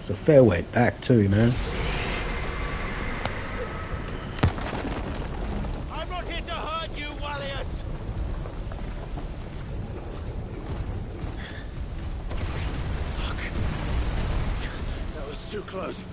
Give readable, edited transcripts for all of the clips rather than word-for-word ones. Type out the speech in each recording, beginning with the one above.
It's a fair way back too, man. I'm not here to hurt you, Wallius! Fuck. That was too close.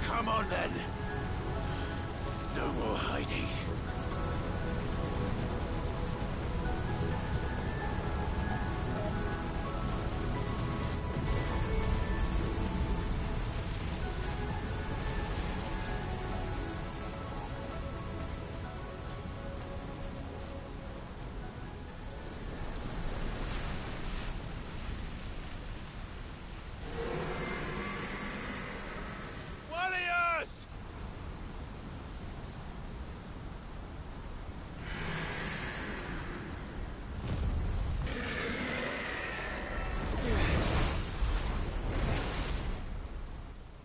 Come on then. No more hiding. Wallius!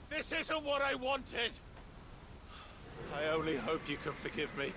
This isn't what I wanted! I only hope you can forgive me.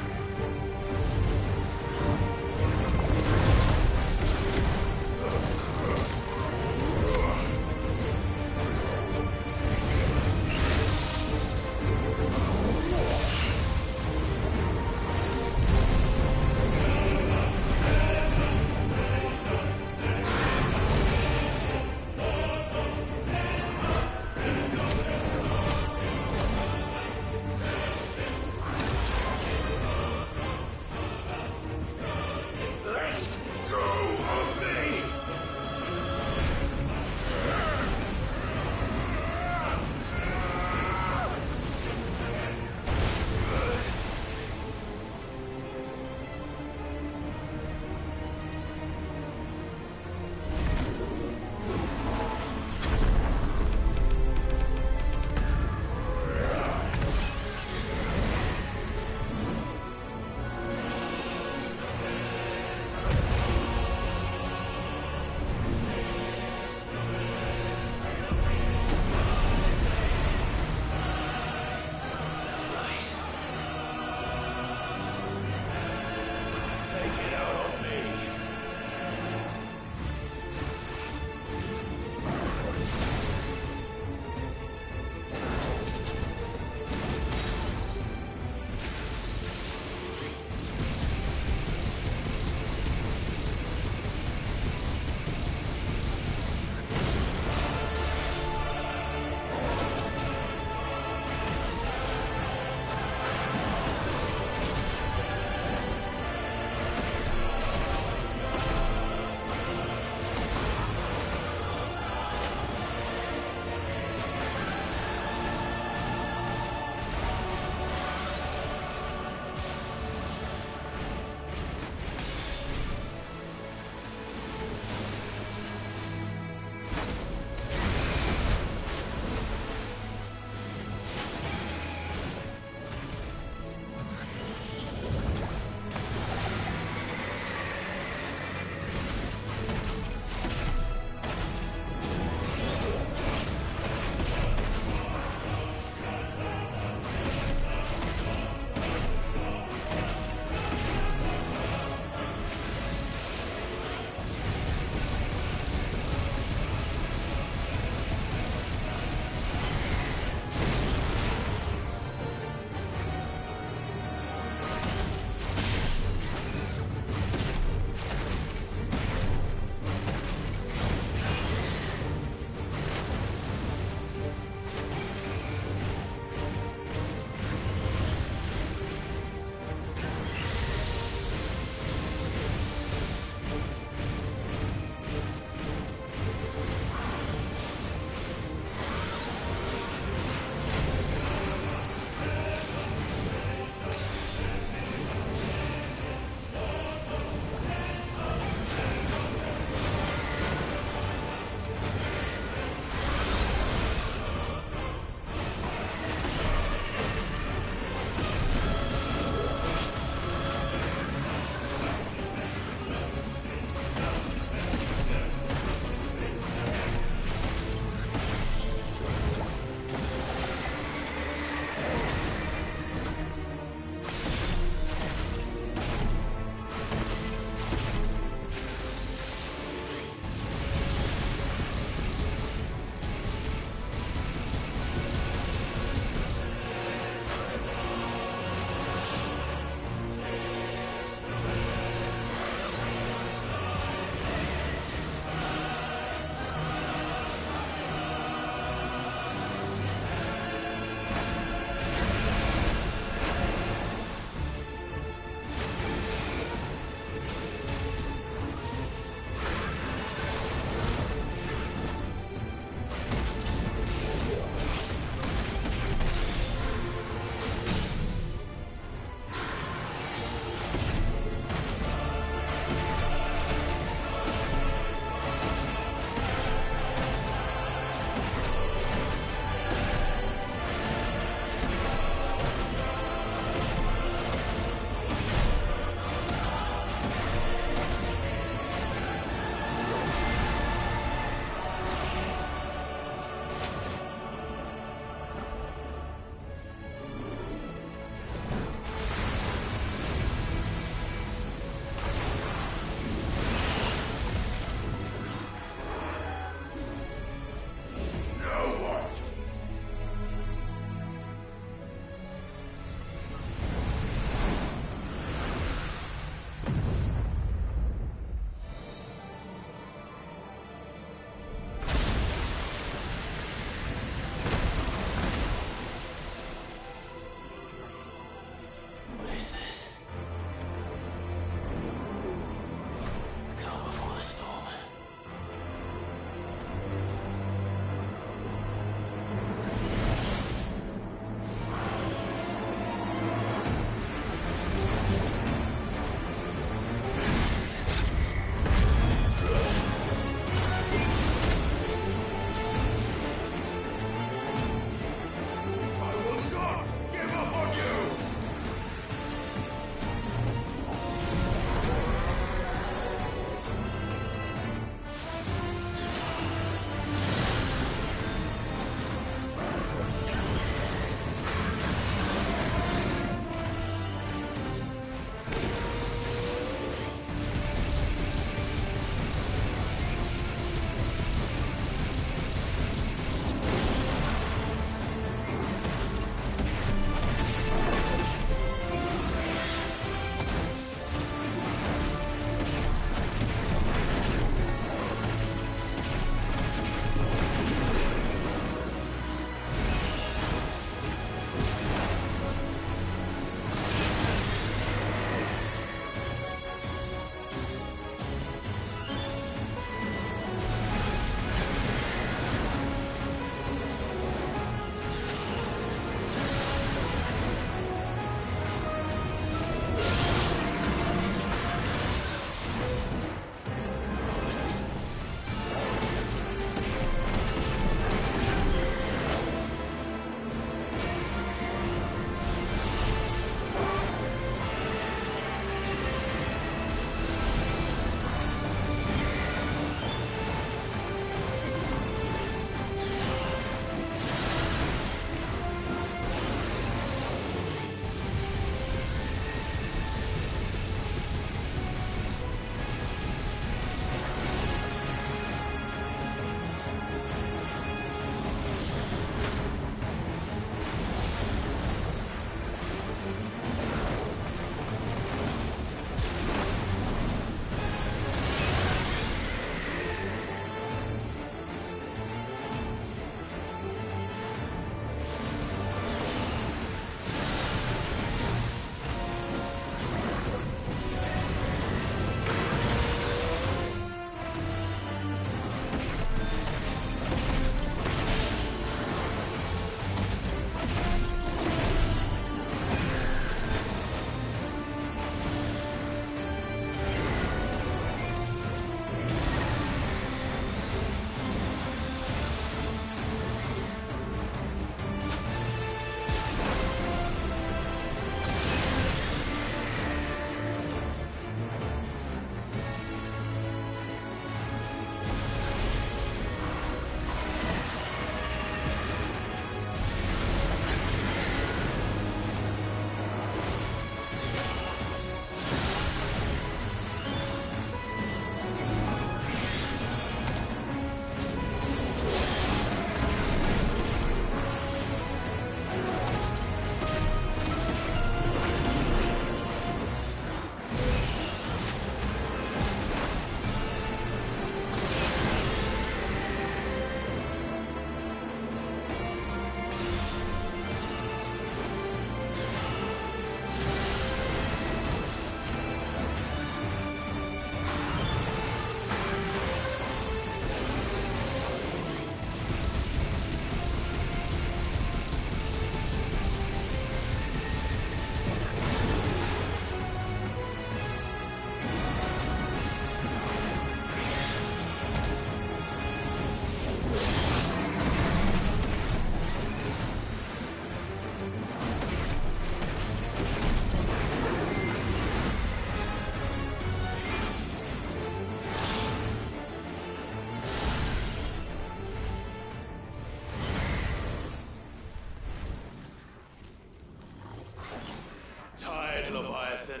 die, Leviathan.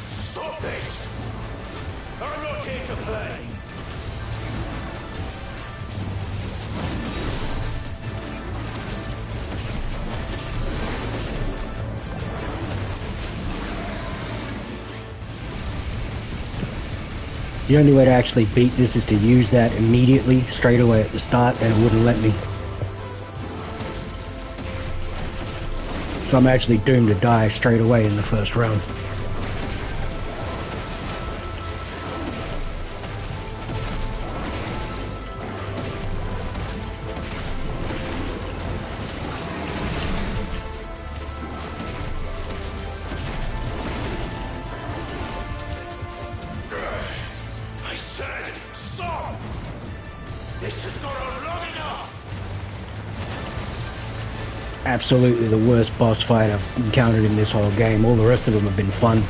Stop this! I'm not here to play! The only way to actually beat this is to use that immediately, straight away at the start, and it wouldn't let me. So I'm actually doomed to die straight away in the first round. Stop! This has gone on long enough! Absolutely the worst boss fight I've encountered in this whole game. All the rest of them have been fun.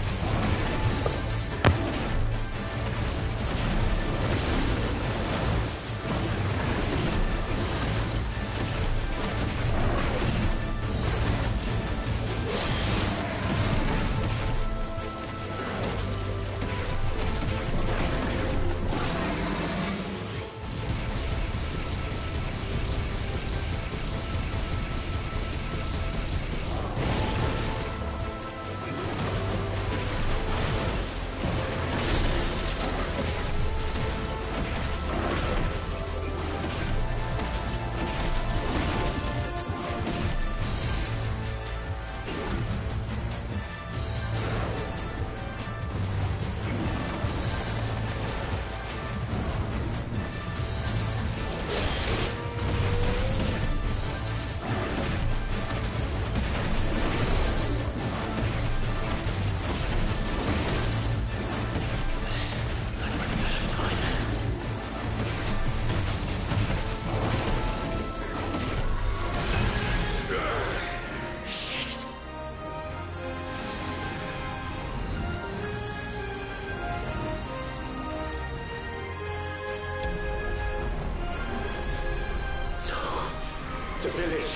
The village.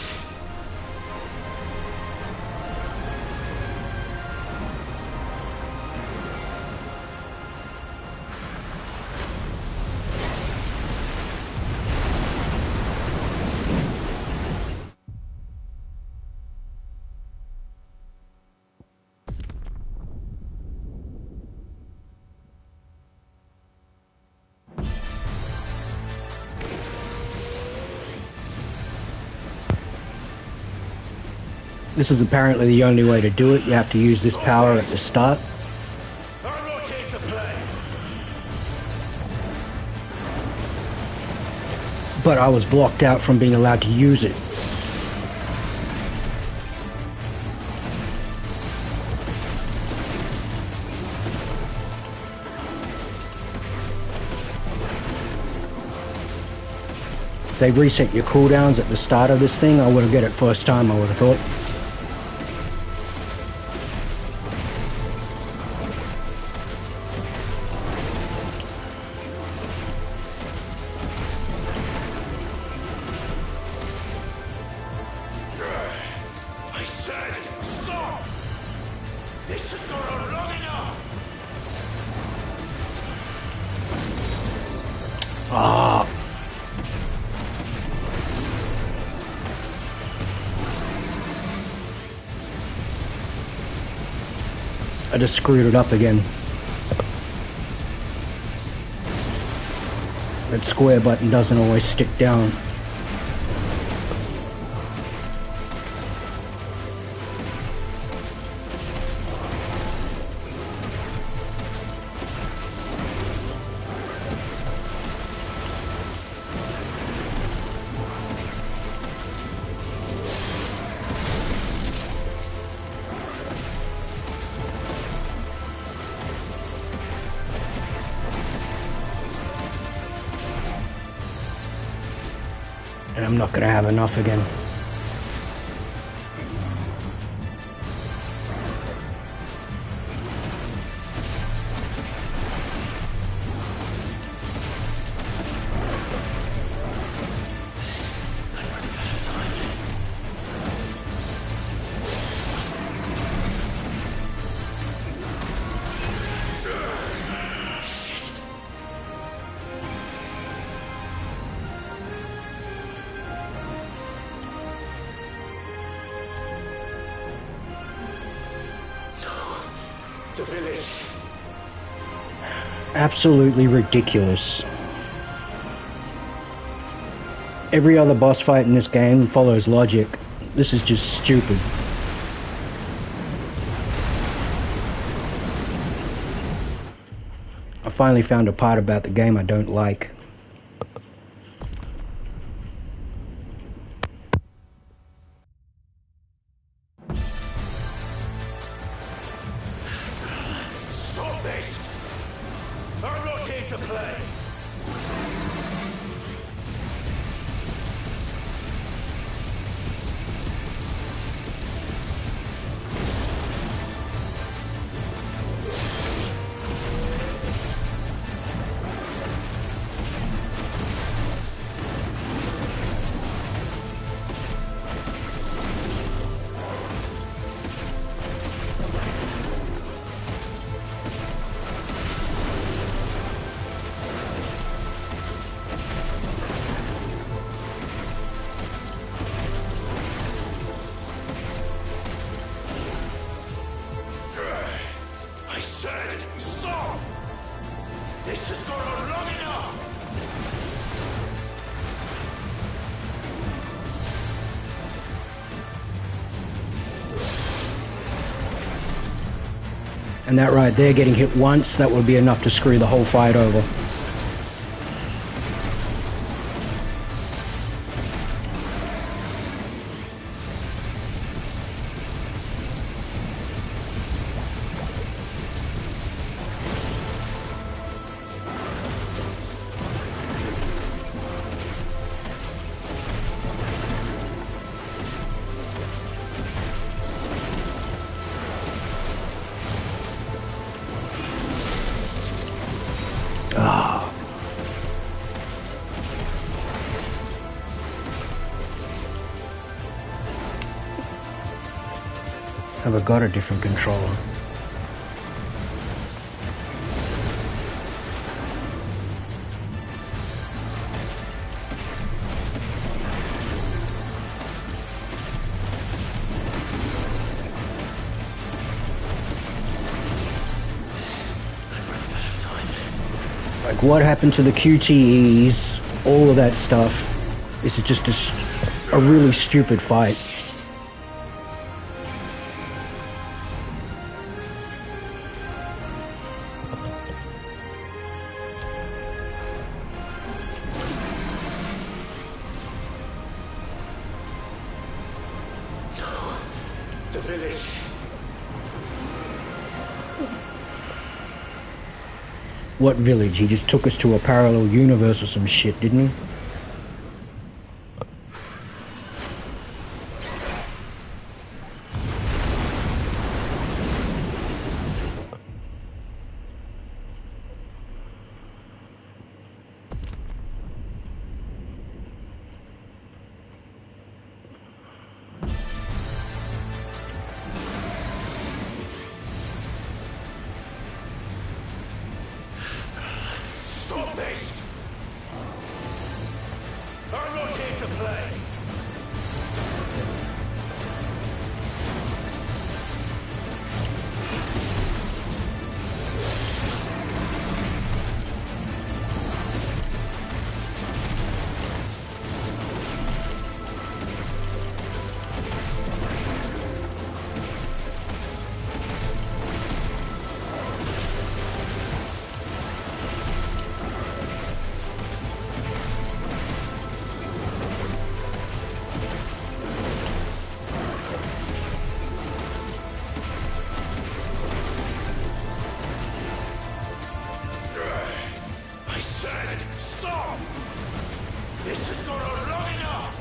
This is apparently the only way to do it. You have to use this power at the start. I'm not here to play. But I was blocked out from being allowed to use it. If they reset your cooldowns at the start of this thing, I would have got it first time, I would have thought. I said, stop! This has gone on long enough! Ah. I just screwed it up again. That square button doesn't always stick down. And I'm not gonna have enough again. The village. Absolutely ridiculous. Every other boss fight in this game follows logic. This is just stupid. I finally found a part about the game I don't like. Stop this! I'm not here to play! Stop! This has gone on long enough! And that right there, getting hit once, that would be enough to screw the whole fight over. Have I got a different controller? Like, what happened to the QTEs? All of that stuff. This is just a really stupid fight. The village. What village? He just took us to a parallel universe or some shit, didn't he? Stop this! I'm not here to play! Stop! This has gone on long enough!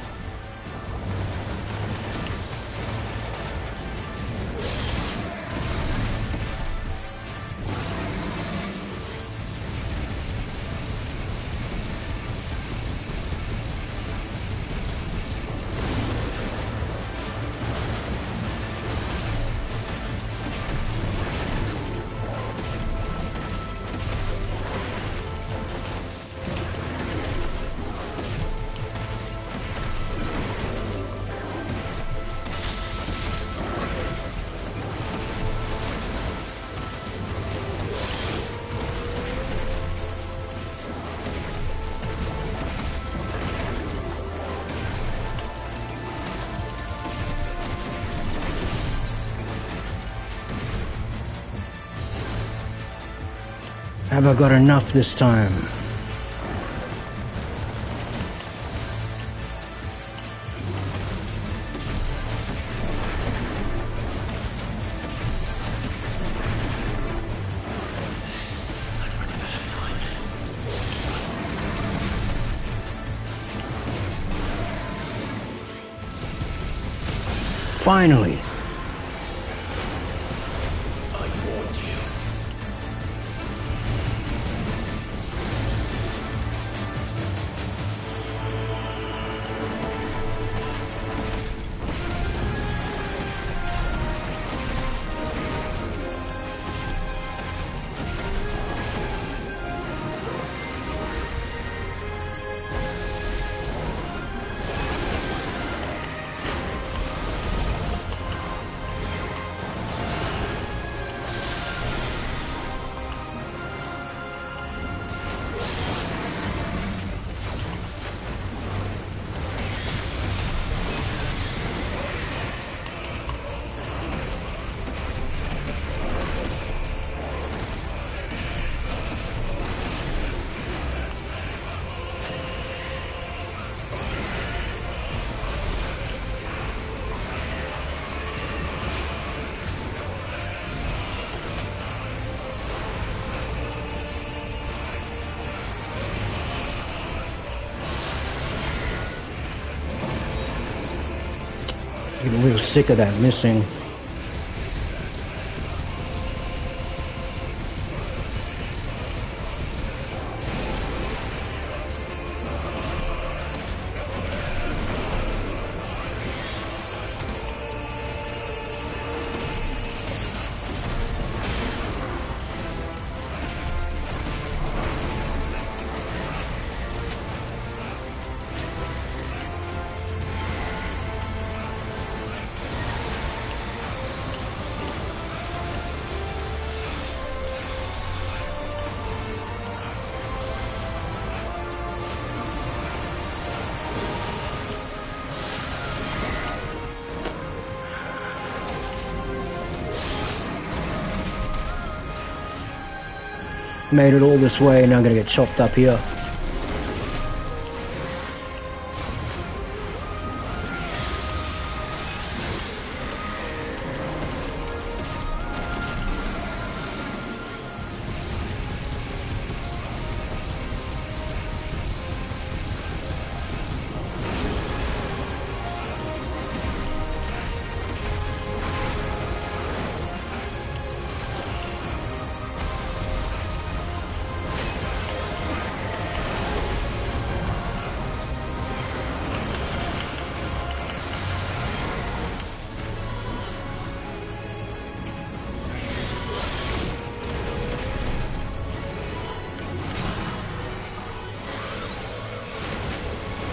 Have I got enough this time? Finally! I warned you. Getting real sick of that missing. Made it all this way, now I'm gonna get chopped up here.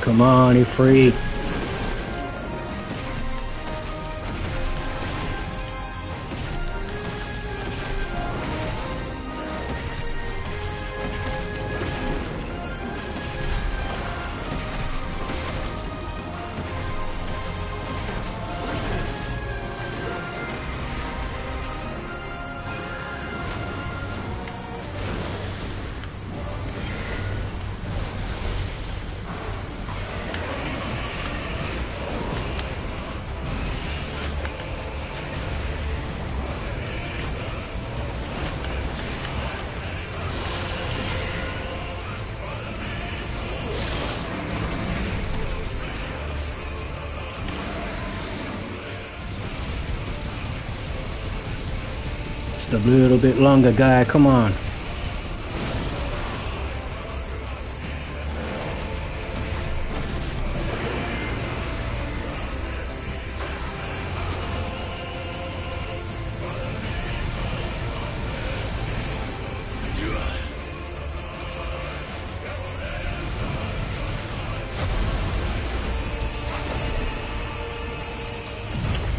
Come on, you freak. Just a little bit longer, guy, come on.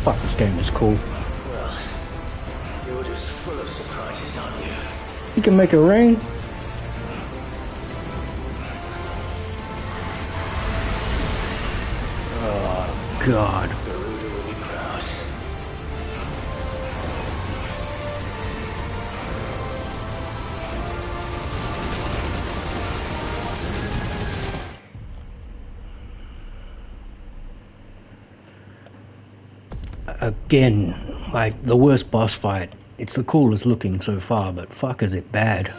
Fuck, this game is cool. Well, you're just full of surprises, aren't you? You can make it rain. Oh, God. Garuda will be proud. again, like the worst boss fight. It's the coolest looking so far, but fuck is it bad.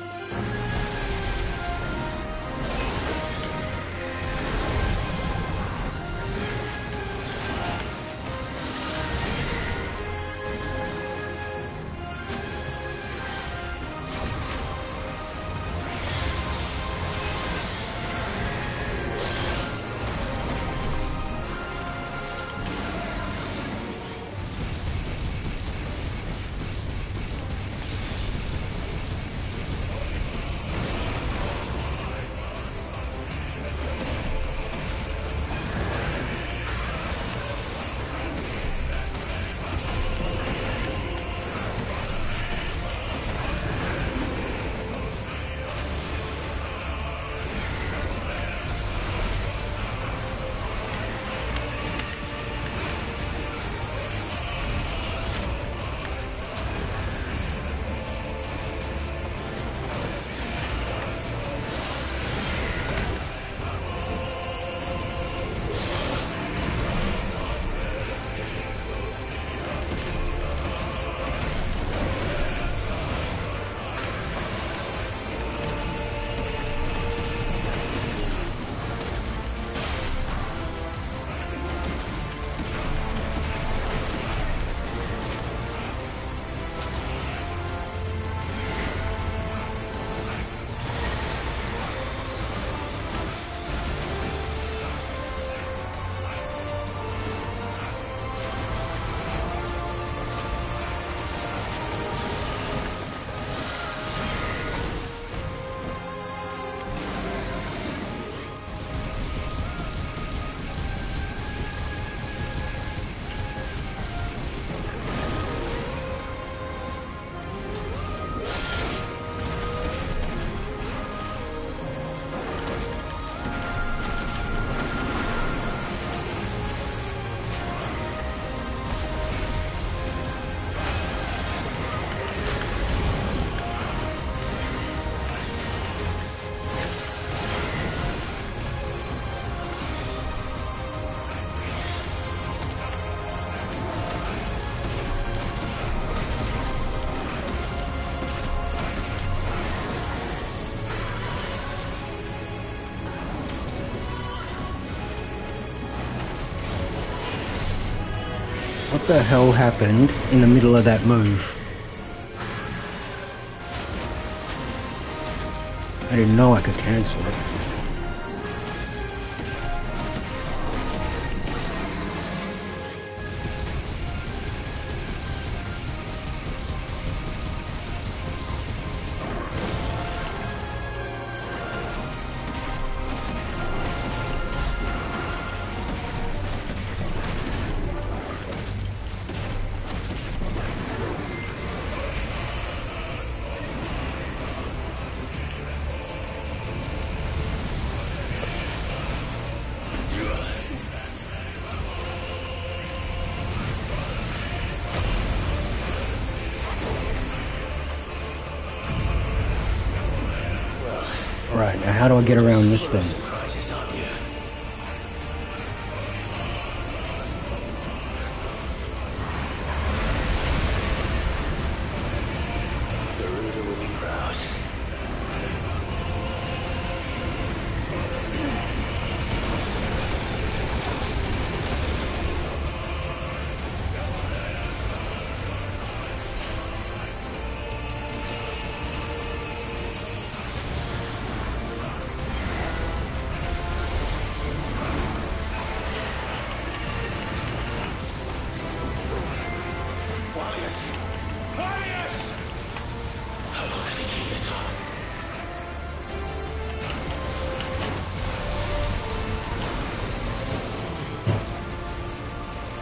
What the hell happened in the middle of that move? I didn't know I could cancel it. Right, now how do I get around this thing?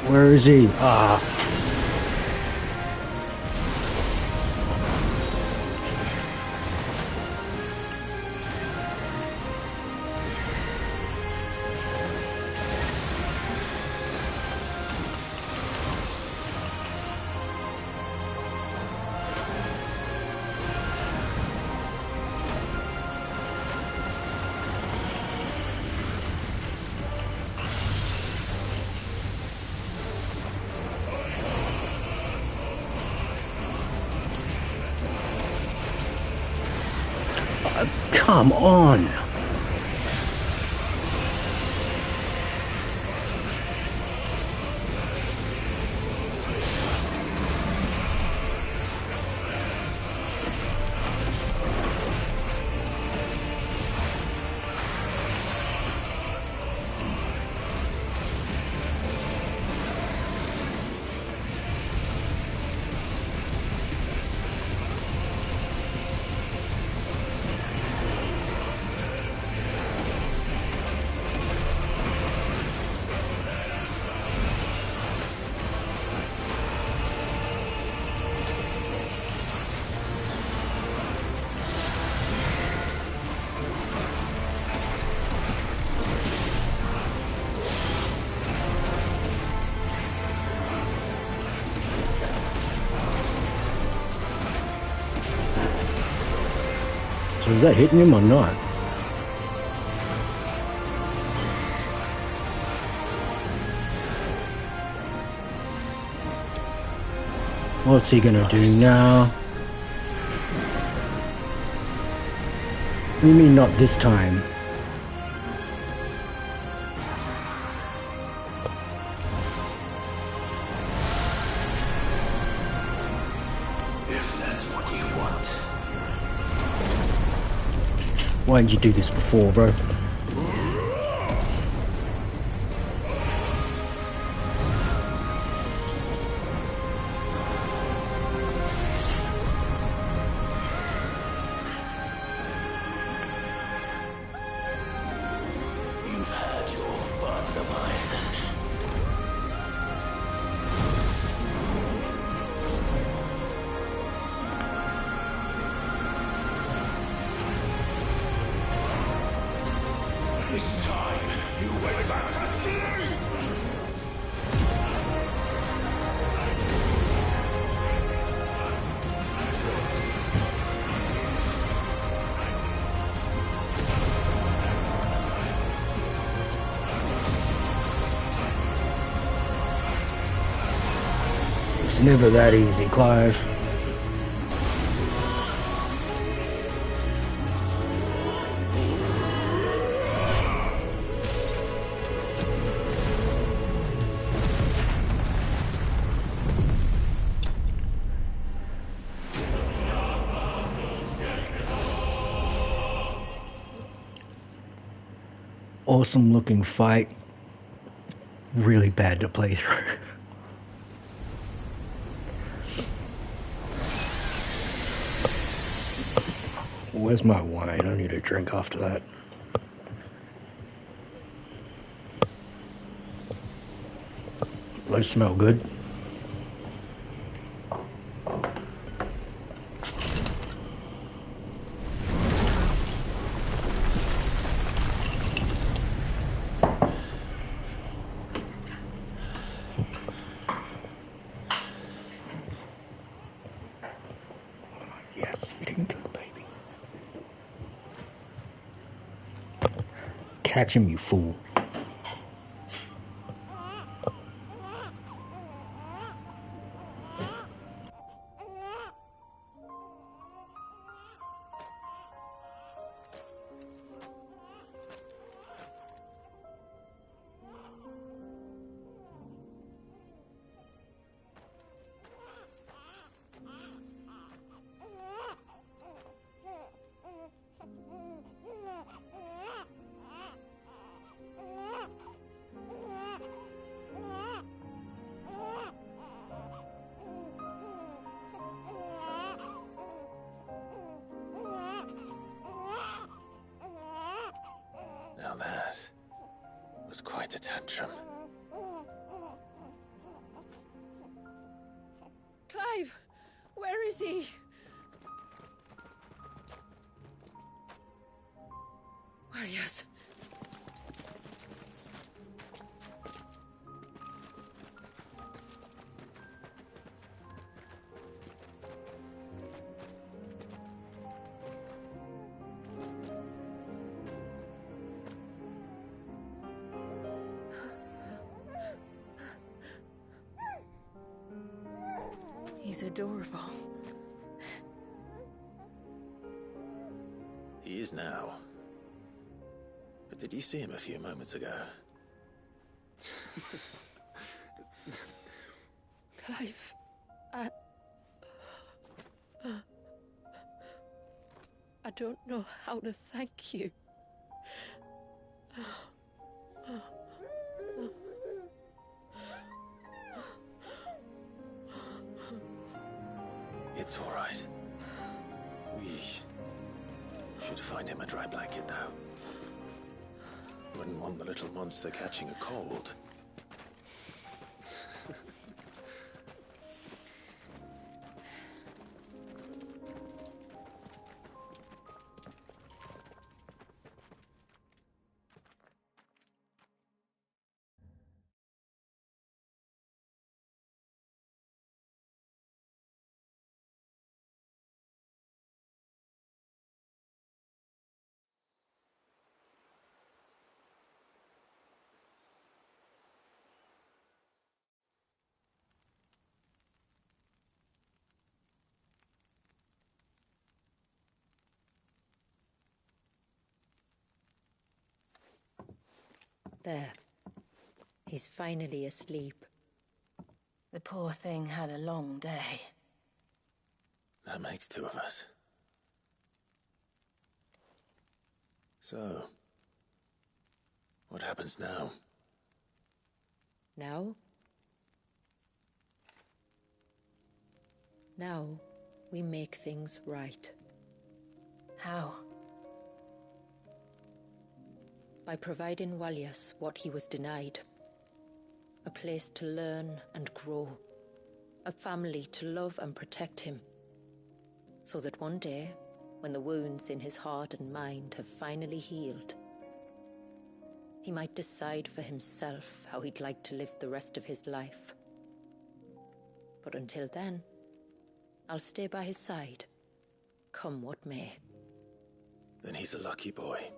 Where is he? Ah. Come on! So is that hitting him or not? What's he gonna do now? What do you mean not this time? If that's what you want. Why didn't you do this before, bro? You've had your fun, Leviathan. It's time you went back to sleep! It's never that easy, Clive. Awesome looking fight. Really bad to play through. Where's my wine? I need a drink after that. Those smell good. Yes, eating good, baby. Catch him, you fool. Now that was quite a tantrum. Clive! Where is he? Well, yes. He's adorable. He is is now. But did you see him a few moments ago? Clive, I don't know how to thank you. It's all right. We should find him a dry blanket, though. Wouldn't want the little monster catching a cold. There. He's finally asleep. The poor thing had a long day. That makes two of us. So, what happens now? Now? Now, we make things right. How? By providing Walyas what he was denied. A place to learn and grow. A family to love and protect him. So that one day, when the wounds in his heart and mind have finally healed, he might decide for himself how he'd like to live the rest of his life. But until then, I'll stay by his side, come what may. Then he's a lucky boy.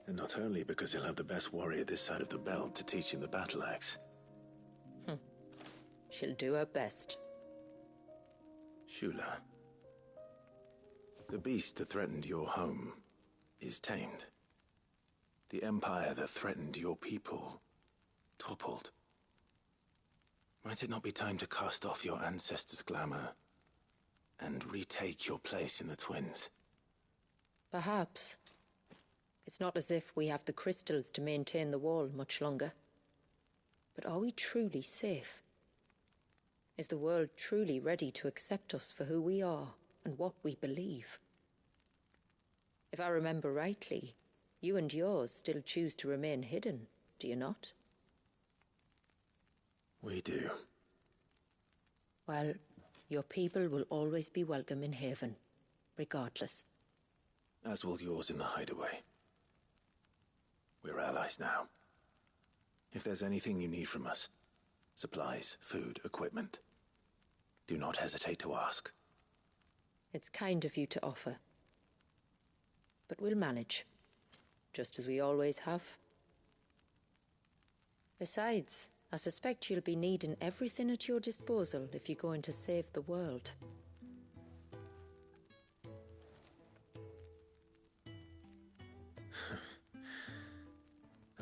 And not only because he'll have the best warrior this side of the belt to teach him the battle axe. She'll do her best. Shula. The beast that threatened your home is tamed. The empire that threatened your people toppled. Might it not be time to cast off your ancestors' glamour and retake your place in the Twins? Perhaps. It's not as if we have the crystals to maintain the wall much longer. But are we truly safe? Is the world truly ready to accept us for who we are and what we believe? If I remember rightly, you and yours still choose to remain hidden, do you not? We do. Well, your people will always be welcome in Haven, regardless. As will yours in the hideaway. We're allies now. If there's anything you need from us, supplies, food, equipment, do not hesitate to ask. It's kind of you to offer. But we'll manage, just as we always have. Besides, I suspect you'll be needing everything at your disposal if you're going to save the world.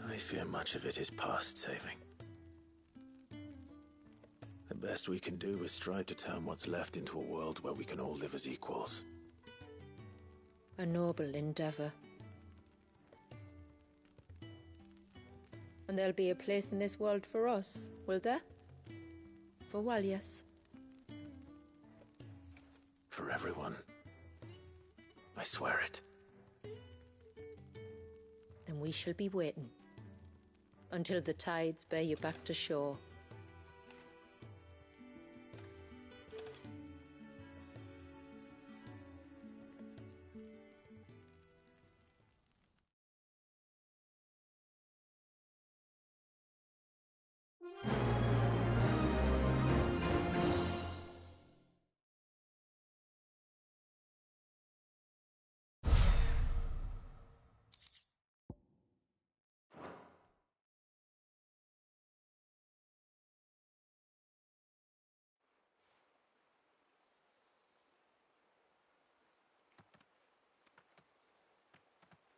I fear much of it is past saving. The best we can do is strive to turn what's left into a world where we can all live as equals. A noble endeavor. And there'll be a place in this world for us, will there? For Walyas. For everyone. I swear it. Then we shall be waiting. Until the tides bear you back to shore.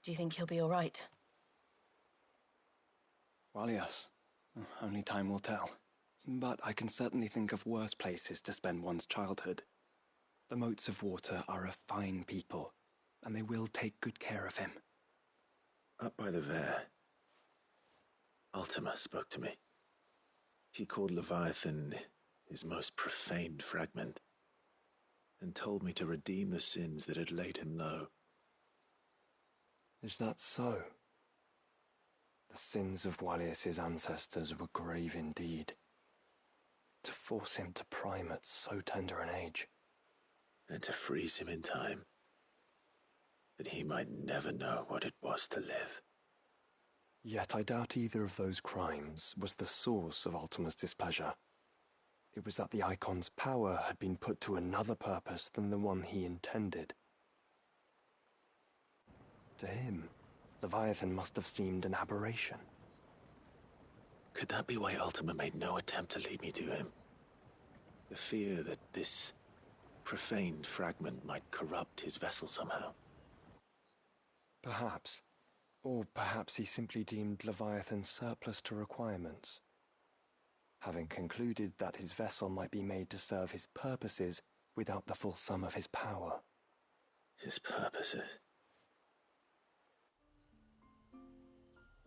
Do you think he'll be all right? Well, yes. Only time will tell. But I can certainly think of worse places to spend one's childhood. The Moats of Water are a fine people, and they will take good care of him. Up by the Vare, Ultima spoke to me. He called Leviathan his most profaned fragment, and told me to redeem the sins that had laid him low. Is that so? The sins of Wallius's ancestors were grave indeed. To force him to prime at so tender an age. And to freeze him in time, that he might never know what it was to live. Yet I doubt either of those crimes was the source of Ultima's displeasure. It was that the Icon's power had been put to another purpose than the one he intended. To him, Leviathan must have seemed an aberration. Could that be why Ultima made no attempt to lead me to him? The fear that this profaned fragment might corrupt his vessel somehow. Perhaps. Or perhaps he simply deemed Leviathan surplus to requirements. Having concluded that his vessel might be made to serve his purposes without the full sum of his power. His purposes?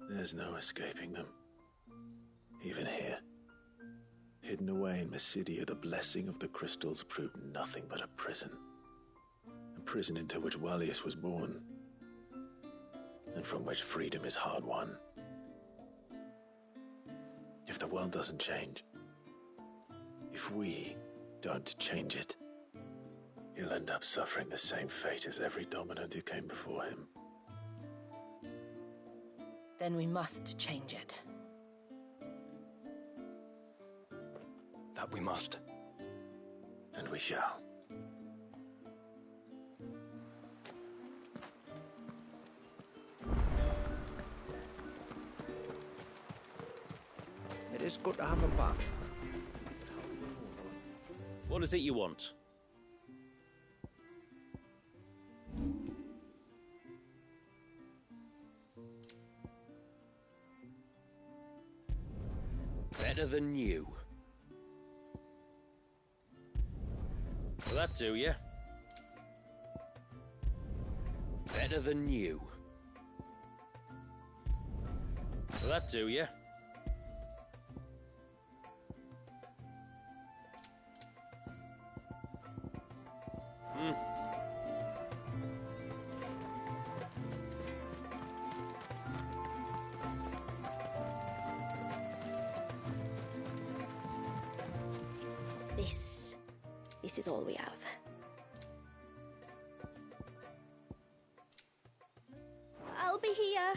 There's no escaping them. Even here. Hidden away in Mysidia, the blessing of the crystals proved nothing but a prison. A prison into which Wallius was born, and from which freedom is hard won. If the world doesn't change, if we don't change it, he'll end up suffering the same fate as every dominant who came before him. Then we must change it. That we must. And we shall. It is good to have him back. What is it you want? Better than you. Will that do you? Better than you. Will that do you? This is all we have. I'll be here.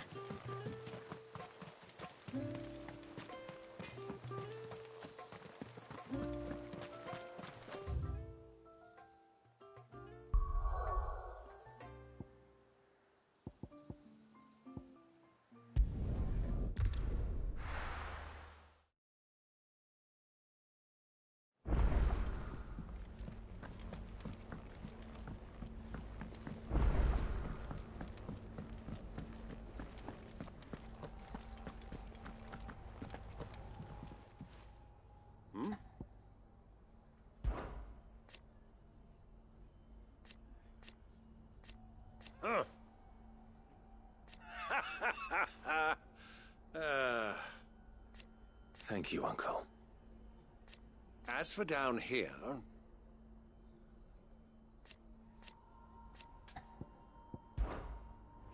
Thank you, Uncle. As for down here...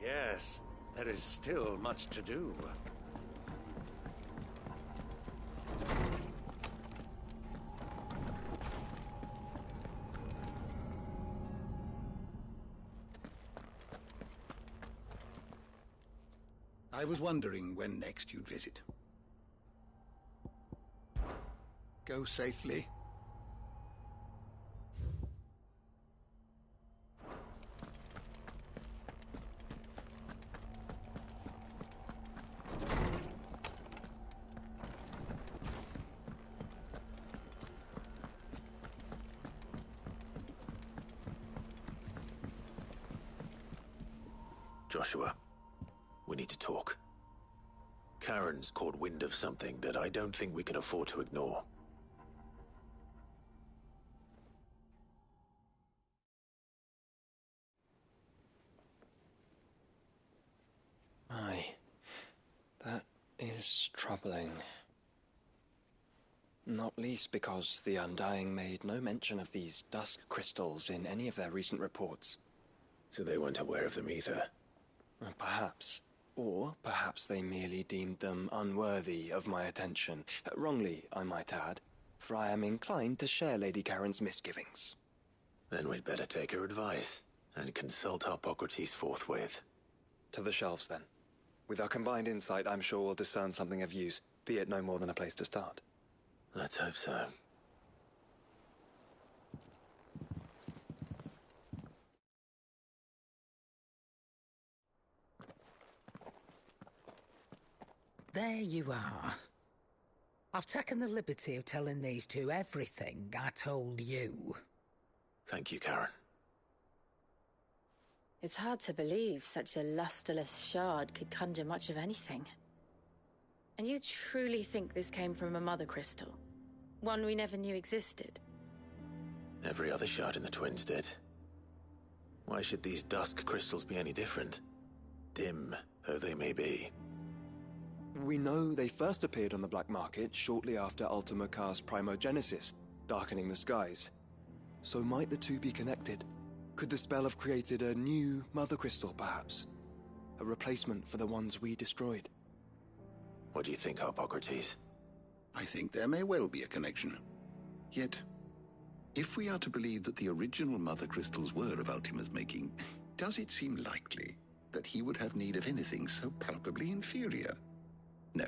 Yes, there is still much to do. I was wondering when next you'd visit. Go safely. Joshua, We need to talk. Karen's caught wind of something that I don't think we can afford to ignore. Aye. That is troubling. Not least because the Undying made no mention of these dusk crystals in any of their recent reports. So they weren't aware of them either. Perhaps. Or perhaps they merely deemed them unworthy of my attention. Wrongly, I might add, for I am inclined to share Lady Karen's misgivings. Then we'd better take her advice and consult Hippocrates forthwith. To the shelves, then. With our combined insight, I'm sure we'll discern something of use, be it no more than a place to start. Let's hope so. There you are. I've taken the liberty of telling these two everything I told you. Thank you, Karen. It's hard to believe such a lusterless shard could conjure much of anything. And you truly think this came from a mother crystal? One we never knew existed? Every other shard in the Twins did. Why should these dusk crystals be any different? Dim though they may be. We know they first appeared on the black market shortly after Ultima Car's primogenesis, darkening the skies. So might the two be connected? Could the spell have created a new mother crystal, perhaps? A replacement for the ones we destroyed? What do you think, Hippocrates? I think there may well be a connection. Yet, if we are to believe that the original mother crystals were of Ultima's making, does it seem likely that he would have need of anything so palpably inferior? No.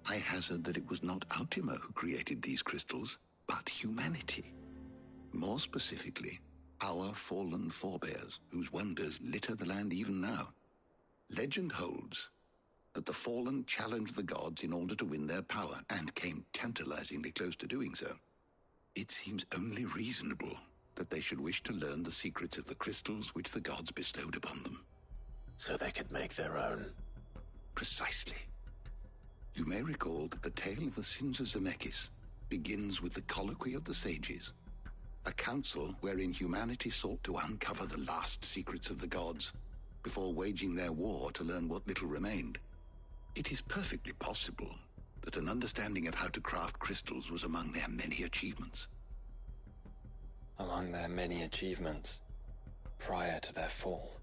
I hazard that it was not Ultima who created these crystals, but humanity. More specifically, our fallen forebears, whose wonders litter the land even now. Legend holds that the fallen challenged the gods in order to win their power, and came tantalizingly close to doing so. It seems only reasonable that they should wish to learn the secrets of the crystals which the gods bestowed upon them. So they could make their own. Precisely. You may recall that the tale of the sins of Zemeckis begins with the colloquy of the sages, a council wherein humanity sought to uncover the last secrets of the gods before waging their war to learn what little remained. It is perfectly possible that an understanding of how to craft crystals was among their many achievements. Among their many achievements, prior to their fall.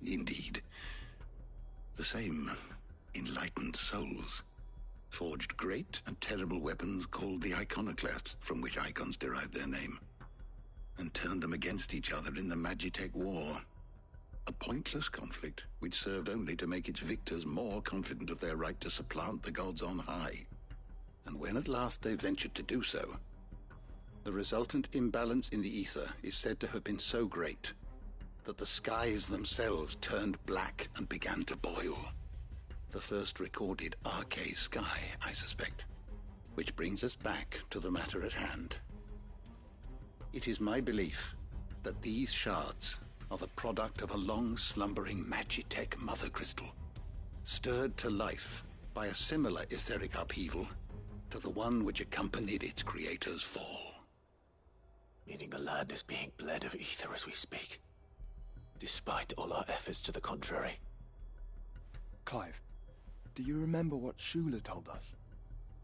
Indeed. The same enlightened souls forged great and terrible weapons called the iconoclasts, from which icons derived their name, and turned them against each other in the Magitech War. A pointless conflict which served only to make its victors more confident of their right to supplant the gods on high. And when at last they ventured to do so, the resultant imbalance in the ether is said to have been so great that the skies themselves turned black and began to boil. The first recorded Arcade sky, I suspect. Which brings us back to the matter at hand. It is my belief that these shards are the product of a long-slumbering Magitech mother crystal, stirred to life by a similar etheric upheaval to the one which accompanied its creator's fall. Meaning the land is being bled of ether as we speak, despite all our efforts to the contrary. Clive, do you remember what Shula told us?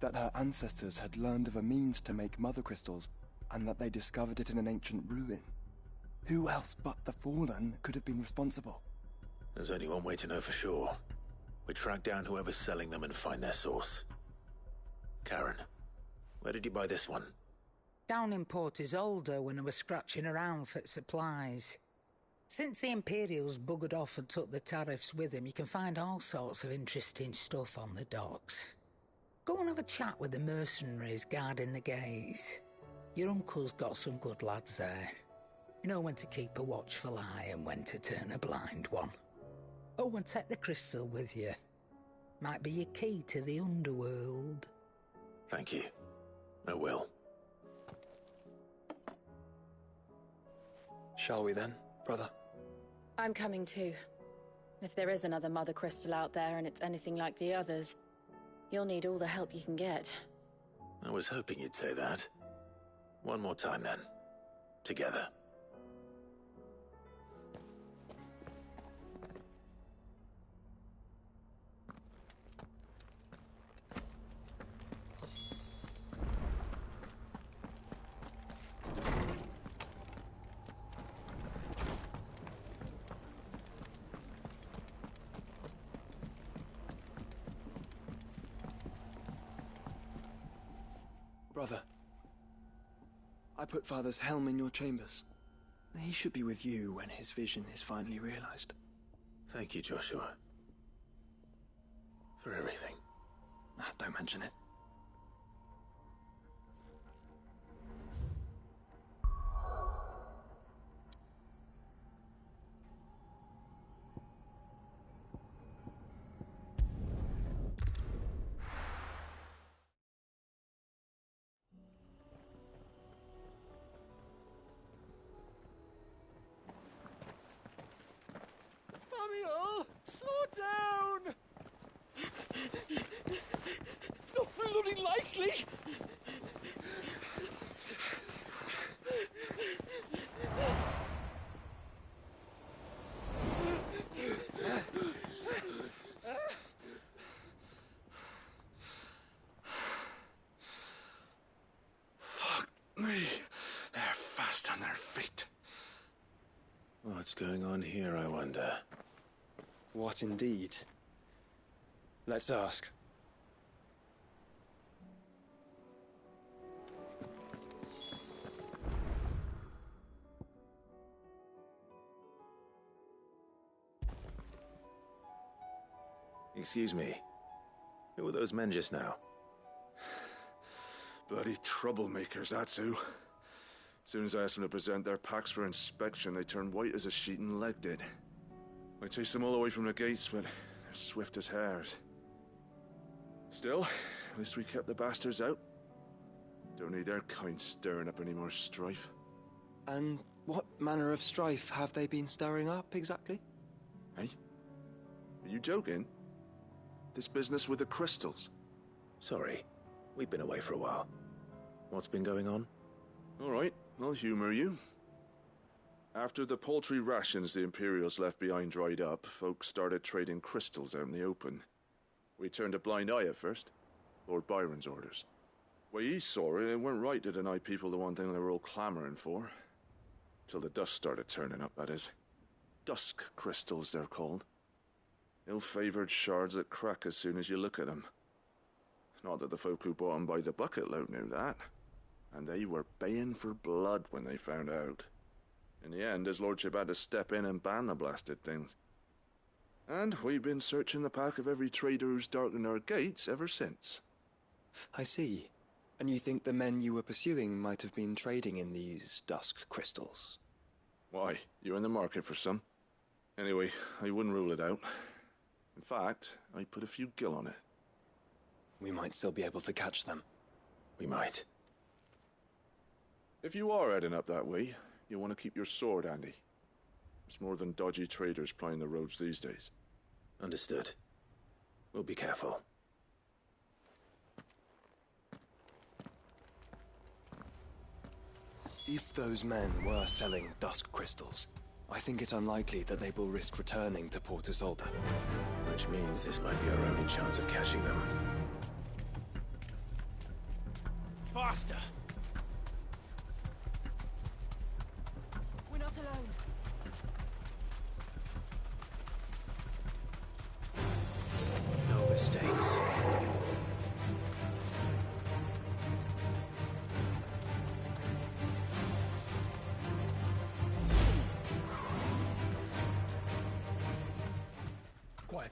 That her ancestors had learned of a means to make mother crystals, and that they discovered it in an ancient ruin. Who else but the Fallen could have been responsible? There's only one way to know for sure. We track down whoever's selling them and find their source. Karen, where did you buy this one? Down in Port Isolde when I was scratching around for supplies. Since the Imperials buggered off and took the tariffs with them, you can find all sorts of interesting stuff on the docks. Go and have a chat with the mercenaries guarding the gates. Your uncle's got some good lads there. You know when to keep a watchful eye and when to turn a blind one. Oh, and take the crystal with you. Might be your key to the underworld. Thank you. I will. Shall we then, brother? I'm coming too. If there is another Mother Crystal out there and it's anything like the others, you'll need all the help you can get. I was hoping you'd say that. One more time, then. Together. Brother, I put Father's helm in your chambers. He should be with you when his vision is finally realized. Thank you, Joshua. For everything. Don't mention it. Samuel, slow down! Not bloody likely! Fuck me. They're fast on their feet. What's going on here, I wonder? What indeed? Let's ask. Excuse me. Who were those men just now? Bloody troublemakers, that's who. As soon as I asked them to present their packs for inspection, they turned white as a sheet and legged it. I chased them all away from the gates, but they're swift as hares. Still, at least we kept the bastards out. Don't need their kind stirring up any more strife. And what manner of strife have they been stirring up, exactly? Hey? Are you joking? This business with the crystals? Sorry. We've been away for a while. What's been going on? All right, I'll humor you. After the paltry rations the Imperials left behind dried up, folks started trading crystals out in the open. We turned a blind eye at first. Lord Byron's orders. Way he saw it, it weren't right to deny people the one thing they were all clamoring for. Till the dust started turning up, that is. Dusk crystals, they're called. Ill-favored shards that crack as soon as you look at them. Not that the folk who bought them by the bucket load knew that. And they were baying for blood when they found out. In the end, his lordship had to step in and ban the blasted things. And we've been searching the pack of every trader who's darkened our gates ever since. I see. And you think the men you were pursuing might have been trading in these dusk crystals? Why? You in the market for some? Anyway, I wouldn't rule it out. In fact, I put a few gil on it. We might still be able to catch them. We might. If you are heading up that way, you'll want to keep your sword handy. It's more than dodgy traders plying the roads these days. Understood. We'll be careful. If those men were selling dusk crystals, I think it unlikely that they will risk returning to Port Isolde. Which means this might be our only chance of catching them. Faster! We're not alone. No mistakes. Quiet.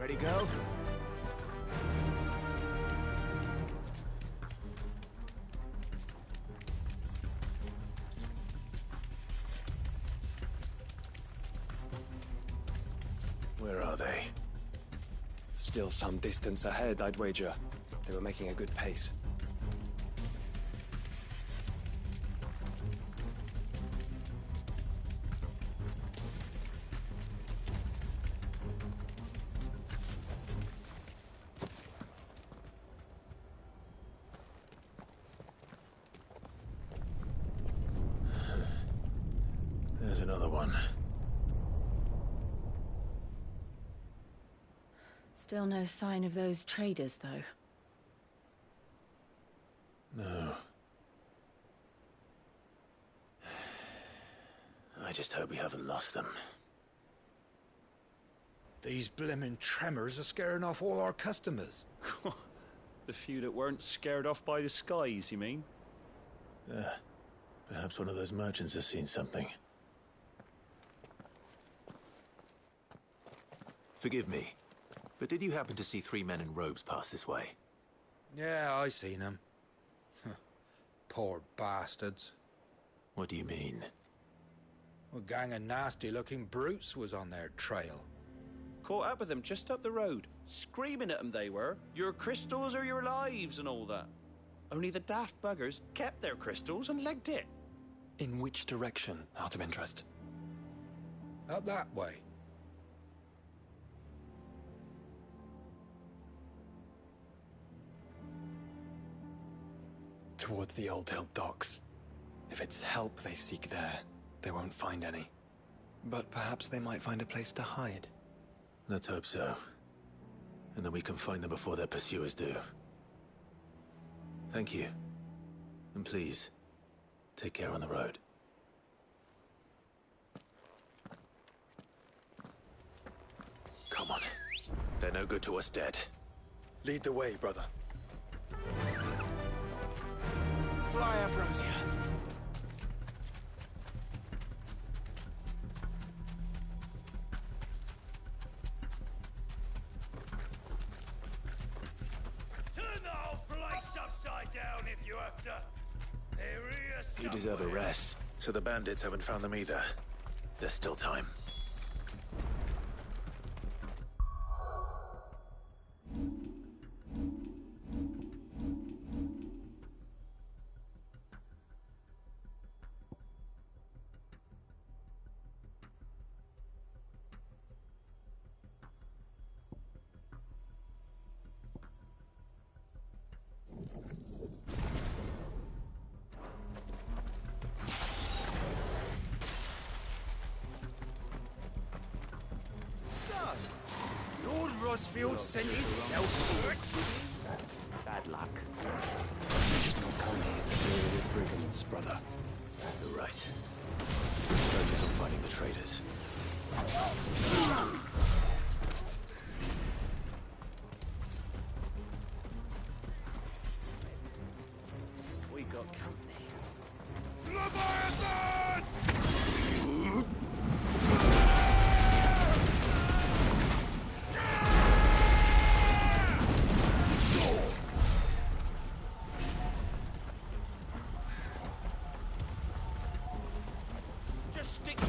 Ready, girl? Where are they? Still some distance ahead, I'd wager. They were making a good pace. There's another one. Still no sign of those traders, though. No. I just hope we haven't lost them. These blimmin' tremors are scaring off all our customers. The few that weren't scared off by the skies, you mean? Perhaps one of those merchants has seen something. Forgive me, but did you happen to see 3 men in robes pass this way? Yeah, I seen them. Poor bastards. What do you mean? A gang of nasty-looking brutes was on their trail. Caught up with them just up the road. Screaming at them they were. Your crystals or your lives and all that. Only the daft buggers kept their crystals and legged it. In which direction, out of interest? Up that way. Towards the Old Hill docks. If it's help they seek there, they won't find any. But perhaps they might find a place to hide. Let's hope so. And then we can find them before their pursuers do. Thank you. And please, take care on the road. Come on. They're no good to us dead. Lead the way, brother. Fly, Ambrosia. Turn the whole place upside down if you have to. There is You deserve a rest, so the bandits haven't found them either. There's still time. Lord Rosfield sent his self. Bad luck. Don't come here to deal with brigands, brother. You're right. Focus on finding the traders. We got company. Leviathan! Just stick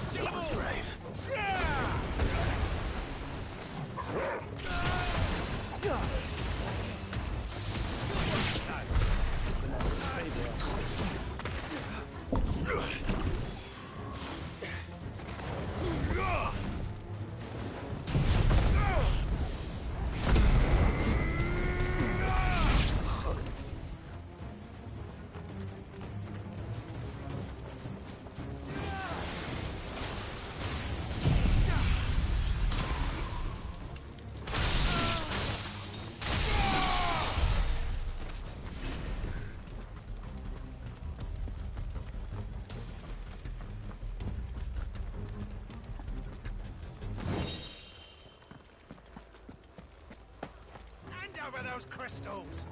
Someone's brave. Hand over those crystals!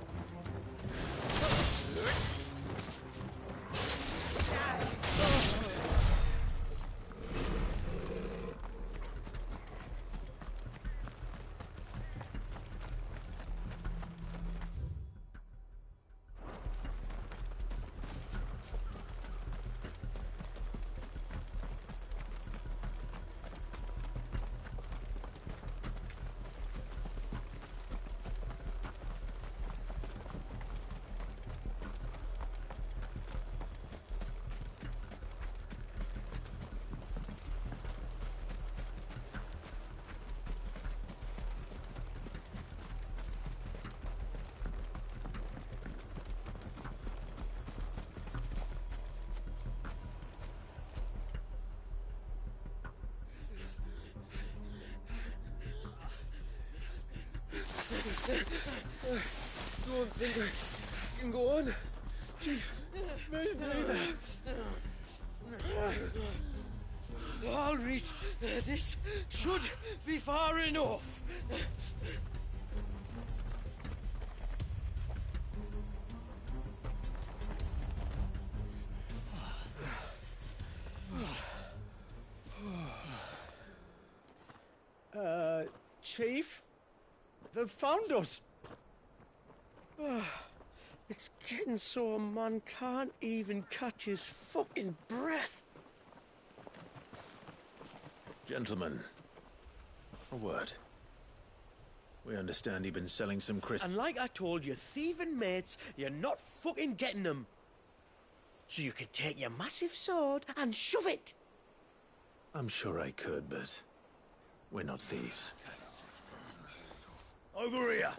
Don't think I can go on. Chief, maybe. All right, this should be far enough. Chief? They've found us. It's getting so a man can't even catch his fucking breath. Gentlemen, a word. We understand you've been selling some crystals. And like I told your thieving mates, you're not fucking getting them. So you could take your massive sword and shove it. I'm sure I could, but we're not thieves. Over here.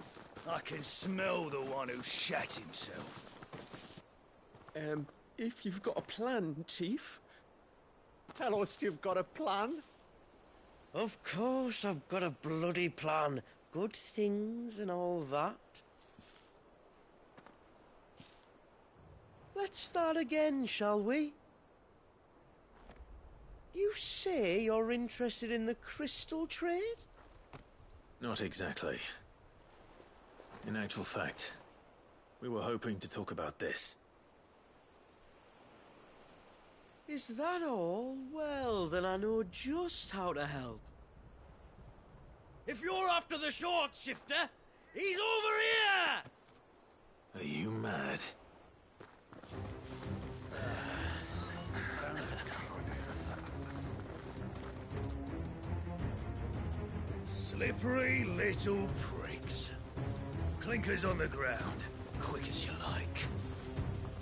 I can smell the one who shat himself. If you've got a plan, Chief. Tell us you've got a plan. Of course I've got a bloody plan. Good things and all that. Let's start again, shall we? You say you're interested in the crystal trade? Not exactly. In actual fact, we were hoping to talk about this. Is that all? Well, then I know just how to help. If you're after the short shifter, he's over here! Are you mad? Slippery little pricks. Clinkers on the ground, quick as you like.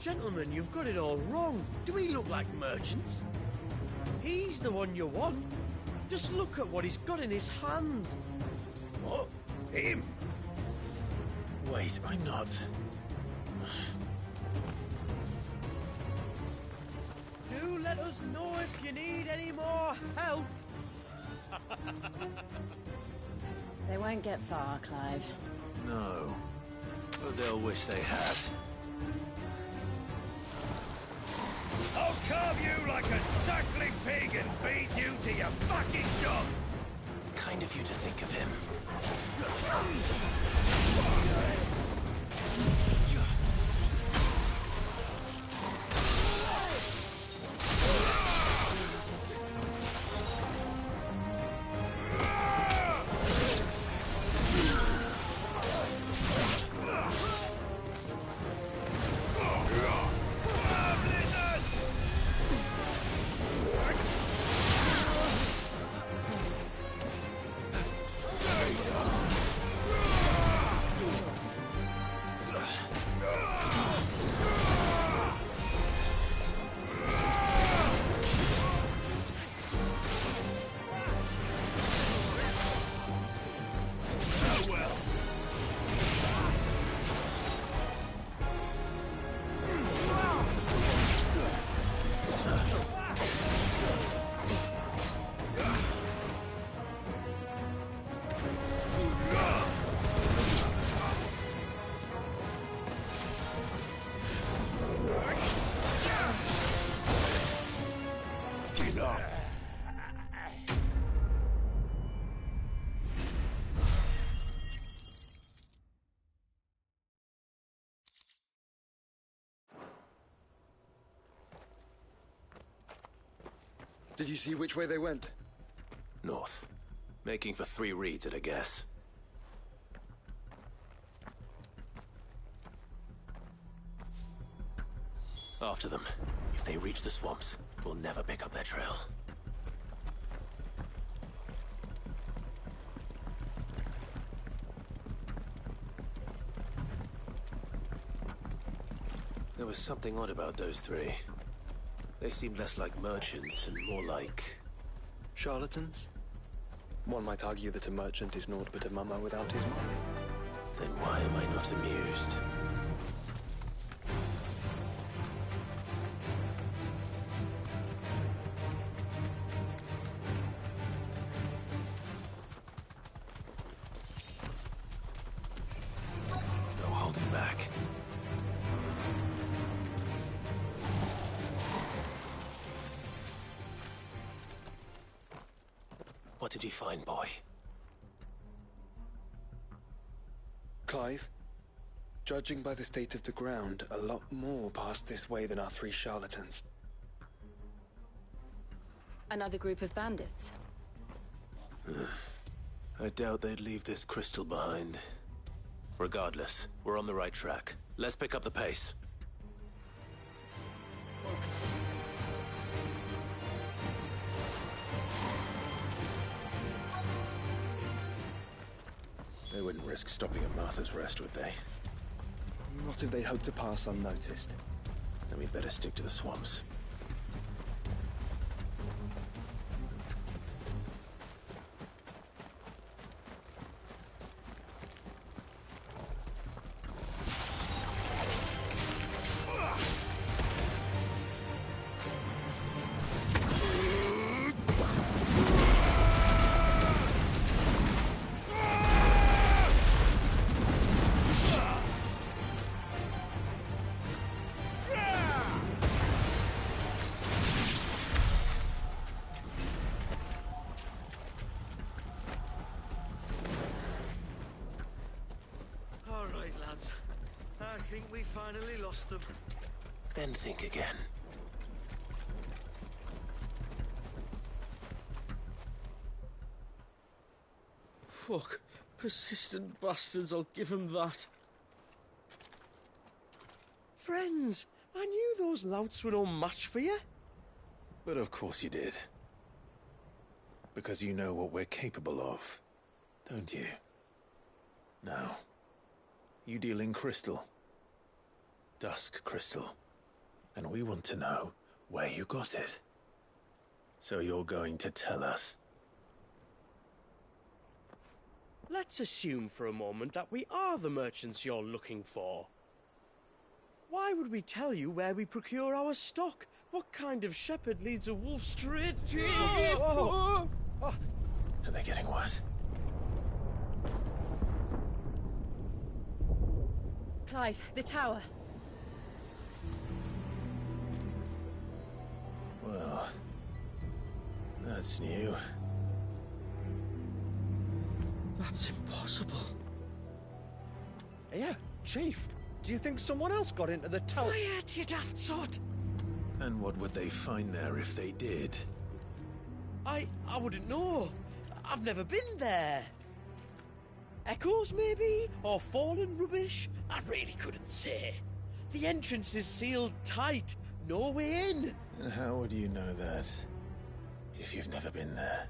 Gentlemen, you've got it all wrong. Do we look like merchants? He's the one you want. Just look at what he's got in his hand. What? Him? Wait, I'm not... Do let us know if you need any more help. They won't get far, Clive. No. But they'll wish they had. I'll carve you like a suckling pig and beat you to your fucking job! Kind of you to think of him. Did you see which way they went? North. Making for 3 reads at a guess. After them. If they reach the swamps, we'll never pick up their trail. There was something odd about those 3. They seemed less like merchants and more like... Charlatans? One might argue that a merchant is naught but a mummer without his money. Then why am I not amused? What did he find, boy? Clive, judging by the state of the ground, a lot more passed this way than our 3 charlatans. Another group of bandits? I doubt they'd leave this crystal behind. Regardless, we're on the right track. Let's pick up the pace. Focus. They wouldn't risk stopping at Martha's Rest, would they? Not if they hope to pass unnoticed. Then we'd better stick to the swamps. I think we finally lost them. Then think again. Fuck. Persistent bastards, I'll give them that. Friends, I knew those louts were no match for you. But of course you did. Because you know what we're capable of, don't you? Now, you deal in crystal. Dusk crystal. And we want to know where you got it. So you're going to tell us. Let's assume for a moment that we are the merchants you're looking for. Why would we tell you where we procure our stock? What kind of shepherd leads a wolf straight to... Are they getting worse? Clive, the tower. Well, that's new. That's impossible. Yeah, Chief. Do you think someone else got into the tower? Quiet, you daft sot! And what would they find there if they did? I wouldn't know. I've never been there. Echoes, maybe? Or fallen rubbish? I really couldn't say. The entrance is sealed tight. No way in. And how would you know that, if you've never been there?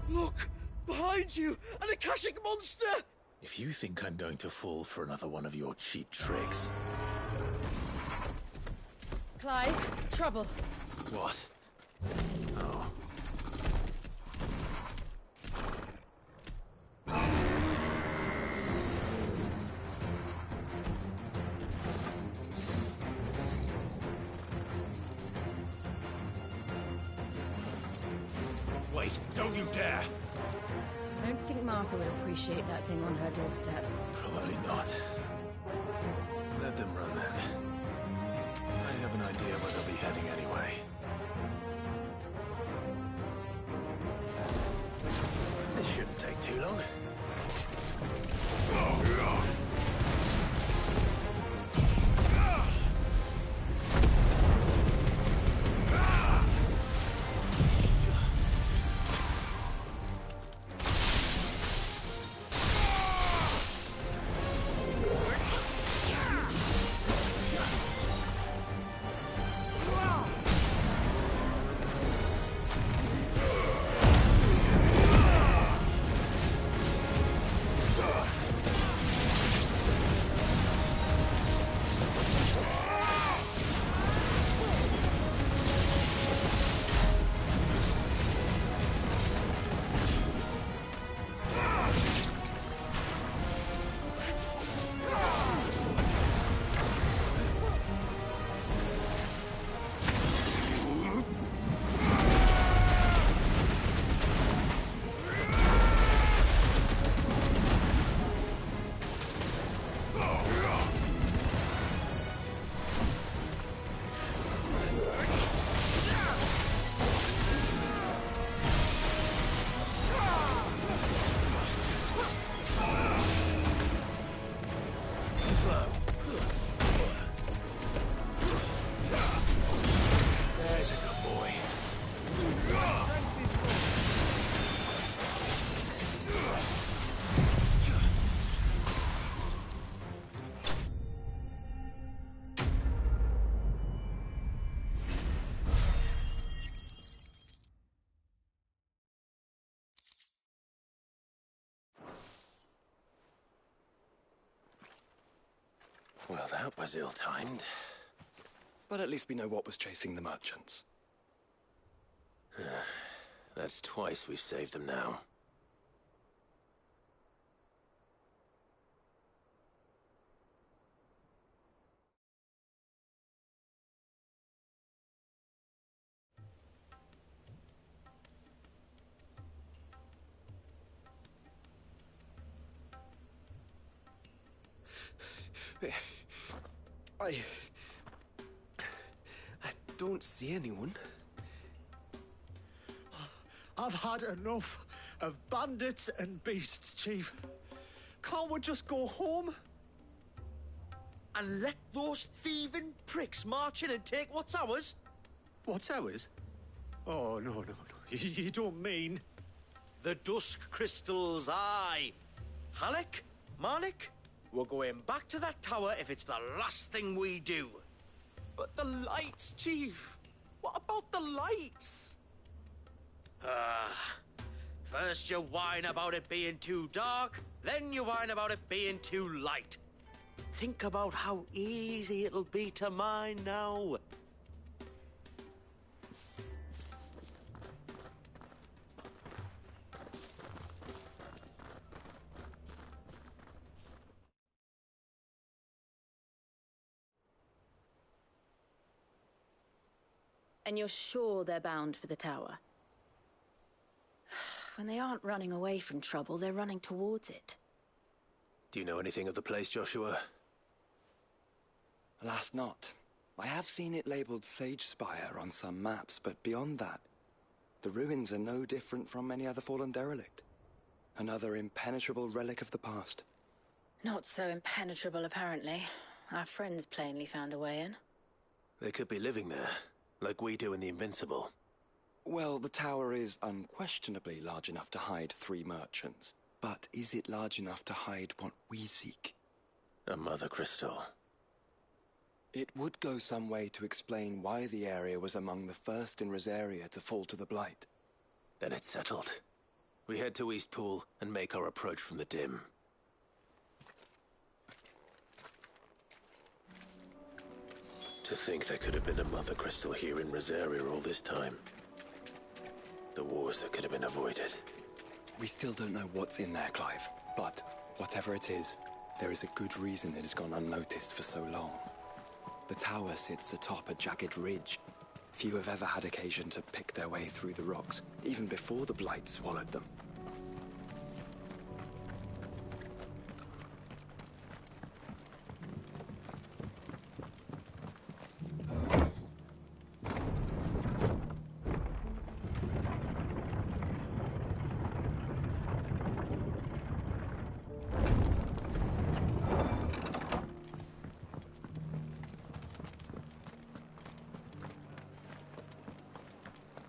Look! Behind you! An Akashic monster! If you think I'm going to fall for another one of your cheap tricks... Clive, trouble. What? Oh. Wait, don't you dare! I don't think Martha would appreciate that thing on her doorstep. Probably not. Let them run then. I have an idea where they'll be heading anyway. This shouldn't take too long. Well, that was ill-timed. But at least we know what was chasing the merchants. That's twice we've saved them now. I don't see anyone. I've had enough of bandits and beasts, Chief. Can't we just go home? And let those thieving pricks march in and take what's ours? What's ours? Oh, no. You don't mean... The Dusk Crystals, aye. Halleck, Marnik, we're going back to that tower if it's the last thing we do. But the lights, Chief. What about the lights? First you whine about it being too dark, then you whine about it being too light. Think about how easy it'll be to mine now. And you're sure they're bound for the tower? When they aren't running away from trouble, they're running towards it. Do you know anything of the place, Joshua? Alas, not. I have seen it labelled Sage Spire on some maps, but beyond that, the ruins are no different from any other fallen derelict. Another impenetrable relic of the past. Not so impenetrable, apparently. Our friends plainly found a way in. They could be living there, like we do in the Invincible. Well, the tower is unquestionably large enough to hide 3 merchants. But is it large enough to hide what we seek? A mother crystal. It would go some way to explain why the area was among the first in Rosaria to fall to the Blight. Then it's settled. We head to Eastpool and make our approach from the dim. To think there could have been a mother crystal here in Rosaria all this time. The wars that could have been avoided. We still don't know what's in there, Clive. But whatever it is, there is a good reason it has gone unnoticed for so long. The tower sits atop a jagged ridge. Few have ever had occasion to pick their way through the rocks, even before the Blight swallowed them.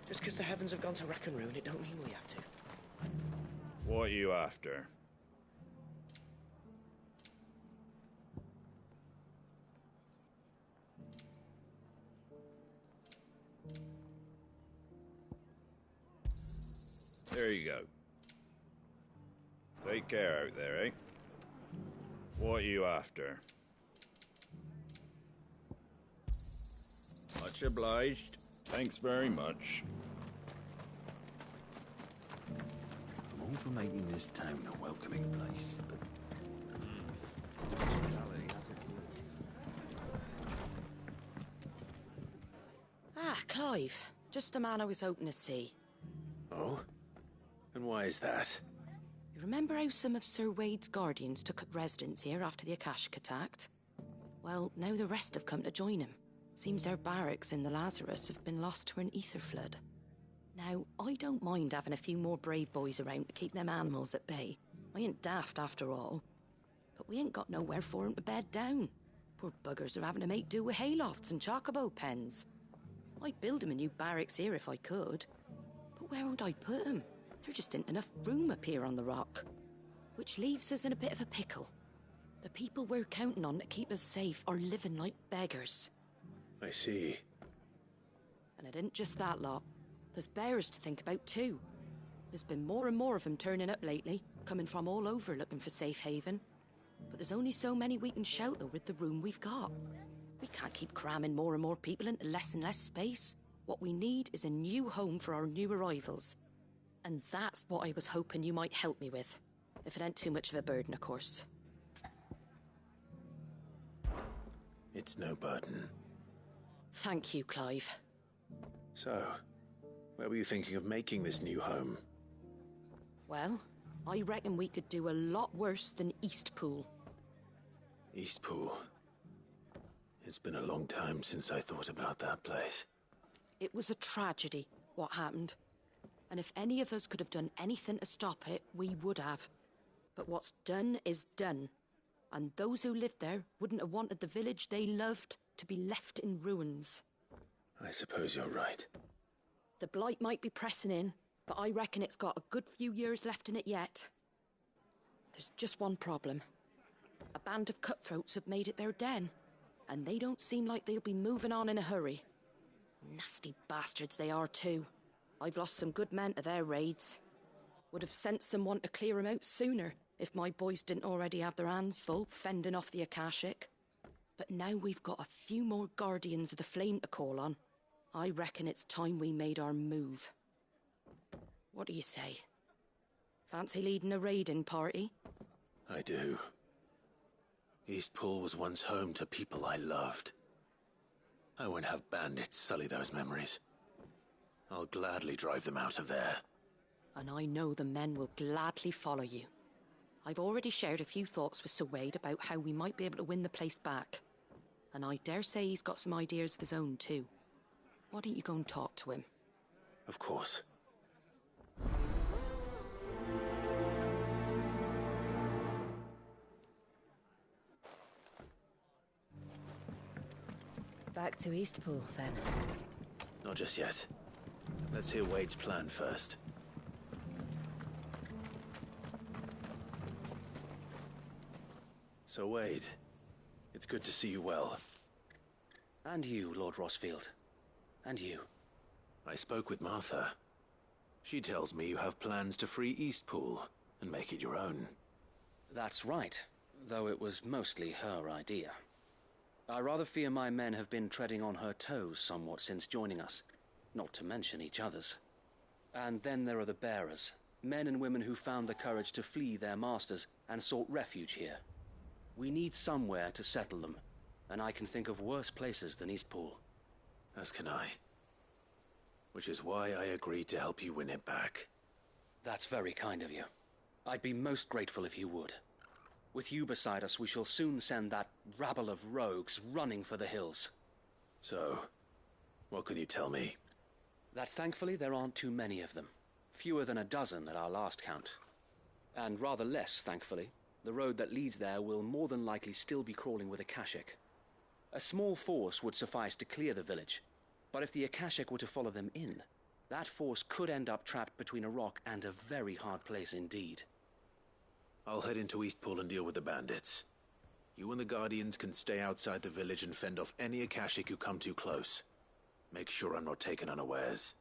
Just because the heavens have gone to rack and ruin, it don't mean we have to. What are you after? There you go. Take care out there, eh? What are you after? Much obliged. Thanks very much. I'm all for making this town a welcoming place, but... hospitality has it. Ah, Clive. Just the man I was hoping to see. Oh? And why is that? You remember how some of Sir Wade's guardians took up residence here after the Akashic attacked? Well, now the rest have come to join him. Seems their barracks in the Lazarus have been lost to an ether flood. Now, I don't mind having a few more brave boys around to keep them animals at bay. I ain't daft after all. But we ain't got nowhere for 'em to bed down. Poor buggers are having to make do with haylofts and chocobo pens. I'd build 'em a new barracks here if I could. But where would I put 'em? There just ain't enough room up here on the rock. Which leaves us in a bit of a pickle. The people we're counting on to keep us safe are living like beggars. I see. And it ain't just that lot. There's bears to think about too. There's been more and more of them turning up lately, coming from all over looking for safe haven. but there's only so many we can shelter with the room we've got. We can't keep cramming more and more people into less and less space. What we need is a new home for our new arrivals. And that's what I was hoping you might help me with. If it ain't too much of a burden, of course. It's no burden. Thank you, Clive. So, where were you thinking of making this new home? Well, I reckon we could do a lot worse than Eastpool. Eastpool. It's been a long time since I thought about that place. It was a tragedy, what happened. And if any of us could have done anything to stop it, we would have. But what's done is done. And those who lived there wouldn't have wanted the village they loved to be left in ruins. I suppose you're right. The blight might be pressing in, but I reckon it's got a good few years left in it yet. There's just one problem. A band of cutthroats have made it their den, and they don't seem like they'll be moving on in a hurry. Nasty bastards they are too. I've lost some good men to their raids. Would have sent someone to clear 'em out sooner if my boys didn't already have their hands full fending off the Akashic. But now we've got a few more Guardians of the Flame to call on. I reckon it's time we made our move. What do you say? Fancy leading a raiding party? I do. Eastpool was once home to people I loved. I won't have bandits sully those memories. I'll gladly drive them out of there. And I know the men will gladly follow you. I've already shared a few thoughts with Sir Wade about how we might be able to win the place back. And I dare say he's got some ideas of his own too. Why don't you go and talk to him? Of course. Back to Eastpool, then. Not just yet. Let's hear Wade's plan first. So, Wade, it's good to see you well. And you, Lord Rossfield. And you. I spoke with Martha. She tells me you have plans to free Eastpool and make it your own. That's right, though it was mostly her idea. I rather fear my men have been treading on her toes somewhat since joining us, not to mention each other's. And then there are the bearers, men and women who found the courage to flee their masters and sought refuge here. We need somewhere to settle them, and I can think of worse places than Eastpool. As can I. Which is why I agreed to help you win it back. That's very kind of you. I'd be most grateful if you would. With you beside us, we shall soon send that rabble of rogues running for the hills. So, what can you tell me? That thankfully there aren't too many of them. Fewer than a dozen at our last count. And rather less, thankfully. The road that leads there will more than likely still be crawling with Akashic. A small force would suffice to clear the village, but if the Akashic were to follow them in, that force could end up trapped between a rock and a very hard place indeed. I'll head into Eastpool and deal with the bandits. You and the Guardians can stay outside the village and fend off any Akashic who come too close. Make sure I'm not taken unawares.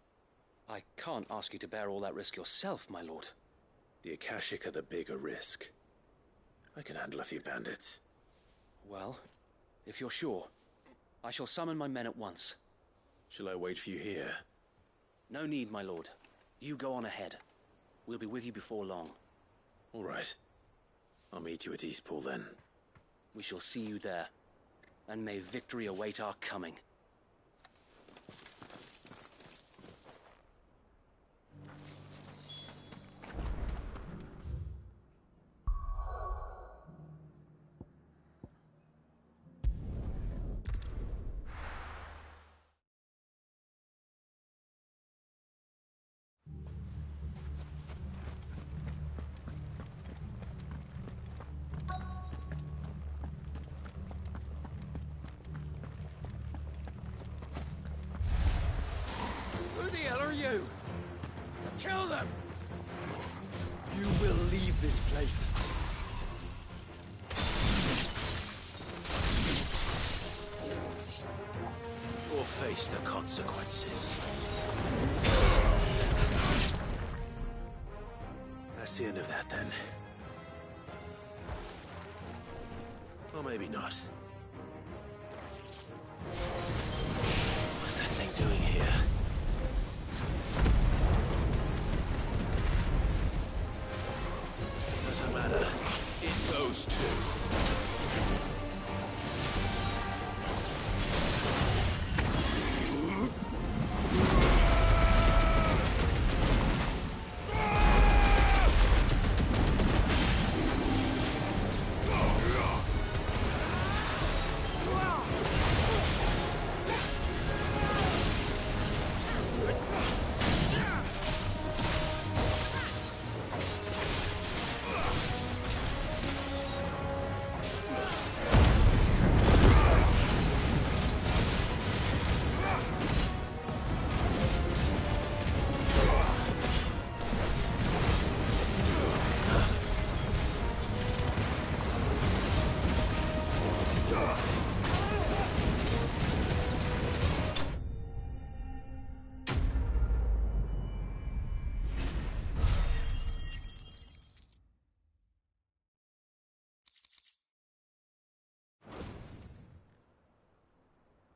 I can't ask you to bear all that risk yourself, my lord. The Akashic are the bigger risk. I can handle a few bandits. Well, if you're sure, I shall summon my men at once. Shall I wait for you here? No need, my lord. You go on ahead. We'll be with you before long. All right. I'll meet you at Eastpool then. We shall see you there. And may victory await our coming. Who the hell are you? Kill them! You will leave this place. Or face the consequences. That's the end of that then. Or maybe not. What's that thing doing here? Doesn't matter. It goes too.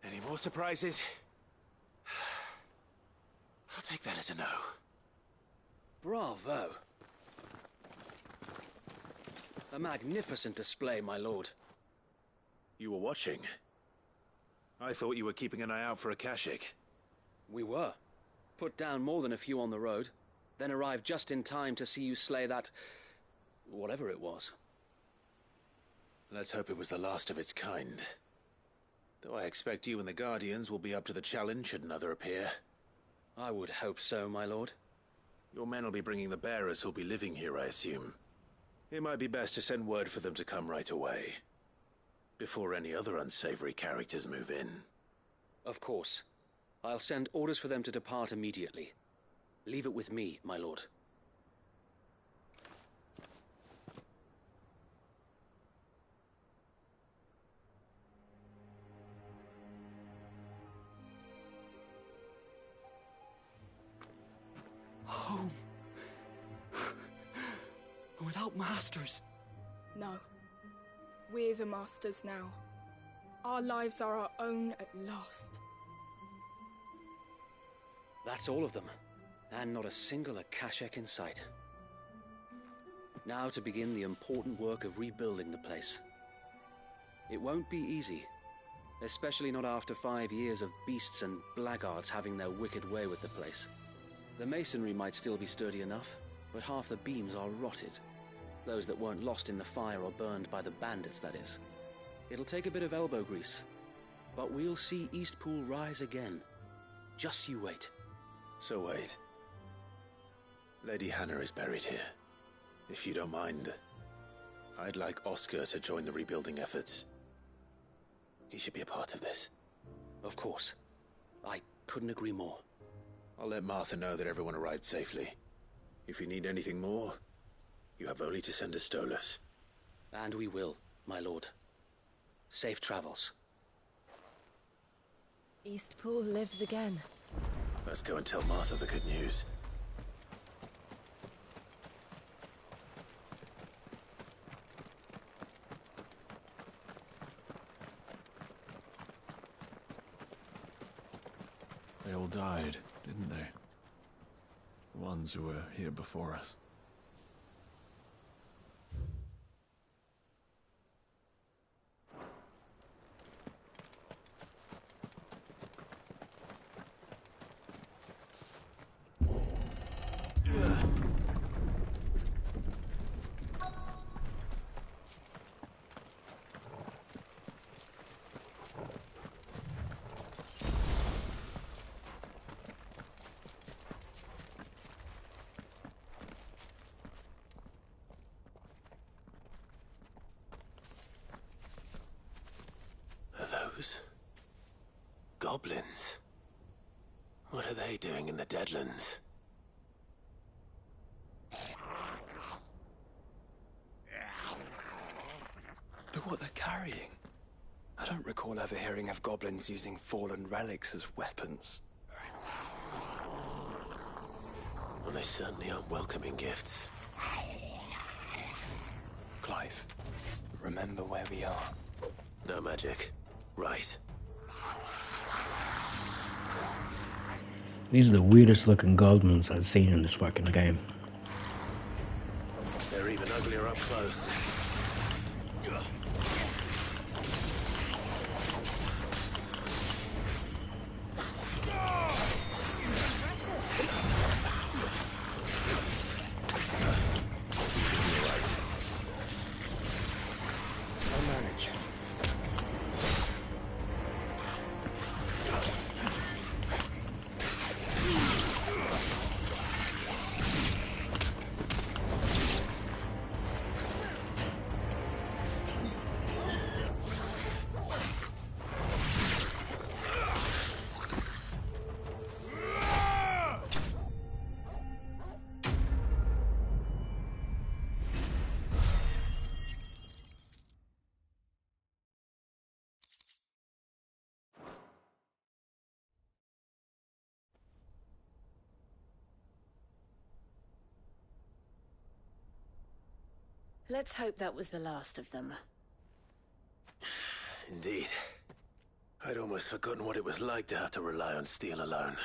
Any more surprises? I'll take that as a no. Bravo. A magnificent display, my lord. You were watching? I thought you were keeping an eye out for a Kashik. We were. Put down more than a few on the road, then arrived just in time to see you slay that... whatever it was. Let's hope it was the last of its kind. Though I expect you and the Guardians will be up to the challenge should another appear. I would hope so, my lord. Your men will be bringing the bearers who'll be living here, I assume. It might be best to send word for them to come right away, before any other unsavory characters move in. Of course. I'll send orders for them to depart immediately. Leave it with me, my lord. Home. Without masters. No. We're the masters now. Our lives are our own at last. That's all of them. And not a single Akashek in sight. Now to begin the important work of rebuilding the place. It won't be easy. Especially not after 5 years of beasts and blackguards having their wicked way with the place. The masonry might still be sturdy enough, but half the beams are rotted. Those that weren't lost in the fire or burned by the bandits, that is. It'll take a bit of elbow grease, but we'll see Eastpool rise again. Just you wait. So wait. Lady Hannah is buried here. If you don't mind, I'd like Oscar to join the rebuilding efforts. He should be a part of this. Of course. I couldn't agree more. I'll let Martha know that everyone arrived safely. If you need anything more, you have only to send a Stolas. And we will, my lord. Safe travels. Eastpool lives again. Let's go and tell Martha the good news. They all died, didn't they? The ones who were here before us. Goblins? What are they doing in the Deadlands? Look what they're carrying. I don't recall ever hearing of goblins using fallen relics as weapons. Well, they certainly aren't welcoming gifts. Clive, remember where we are. No magic. Right. These are the weirdest looking goblins I've seen in this fucking game. They're even uglier up close. Let's hope that was the last of them. Indeed. I'd almost forgotten what it was like to have to rely on steel alone.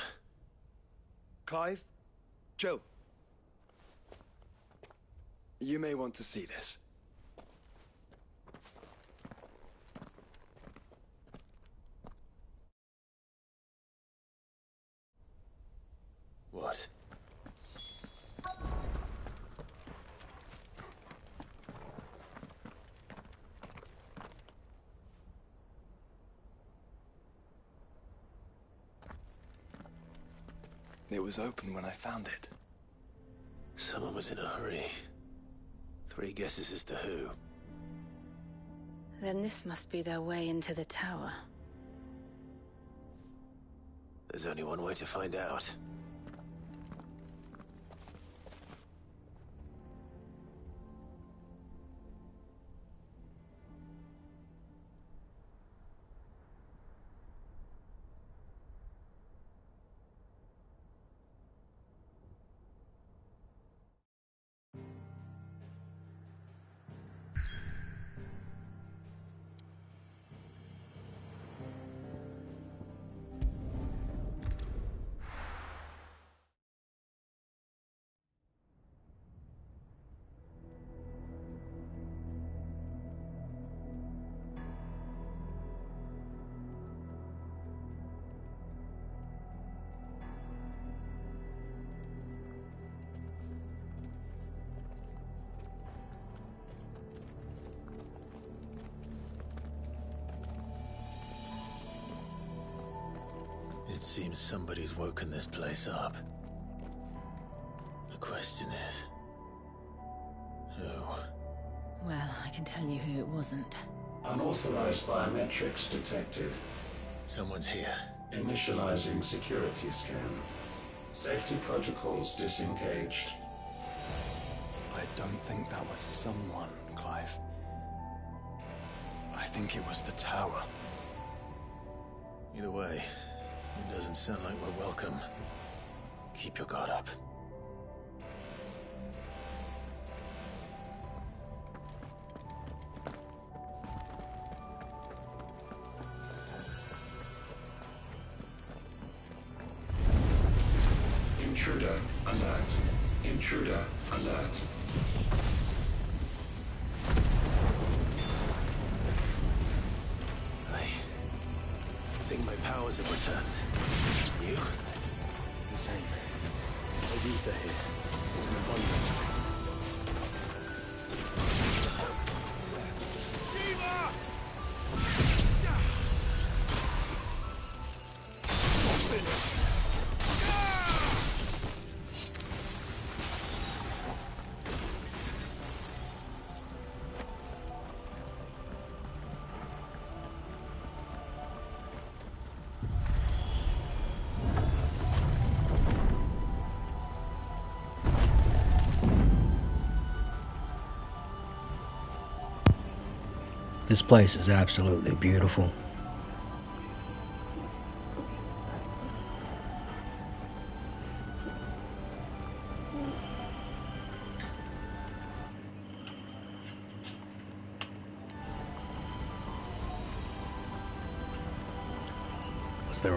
Clive? Jill. You may want to see this. What? It was open when I found it. Someone was in a hurry. 3 guesses as to who. Then this must be their way into the tower. There's only one way to find out. It seems somebody's woken this place up. The question is... who? Well, I can tell you who it wasn't. Unauthorized biometrics detected. Someone's here. Initializing security scan. Safety protocols disengaged. I don't think that was someone, Clive. I think it was the tower. Either way, it doesn't sound like we're welcome. Keep your guard up. Intruder alert. Intruder alert. I think my powers have returned. You? The same. There's ether here. In abundance. This place is absolutely beautiful.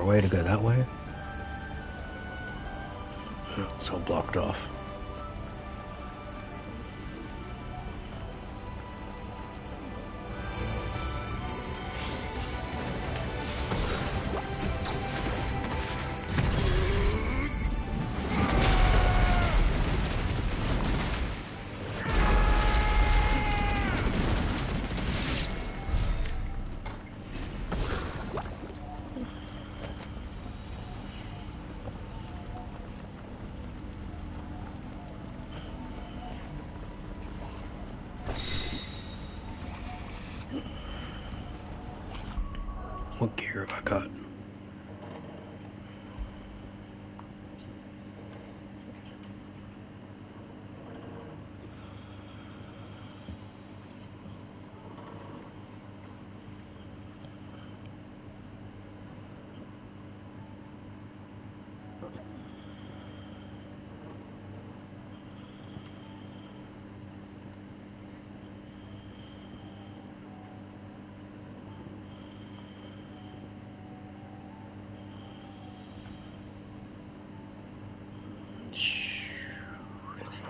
way to go that way? It's all blocked off. What gear have I got?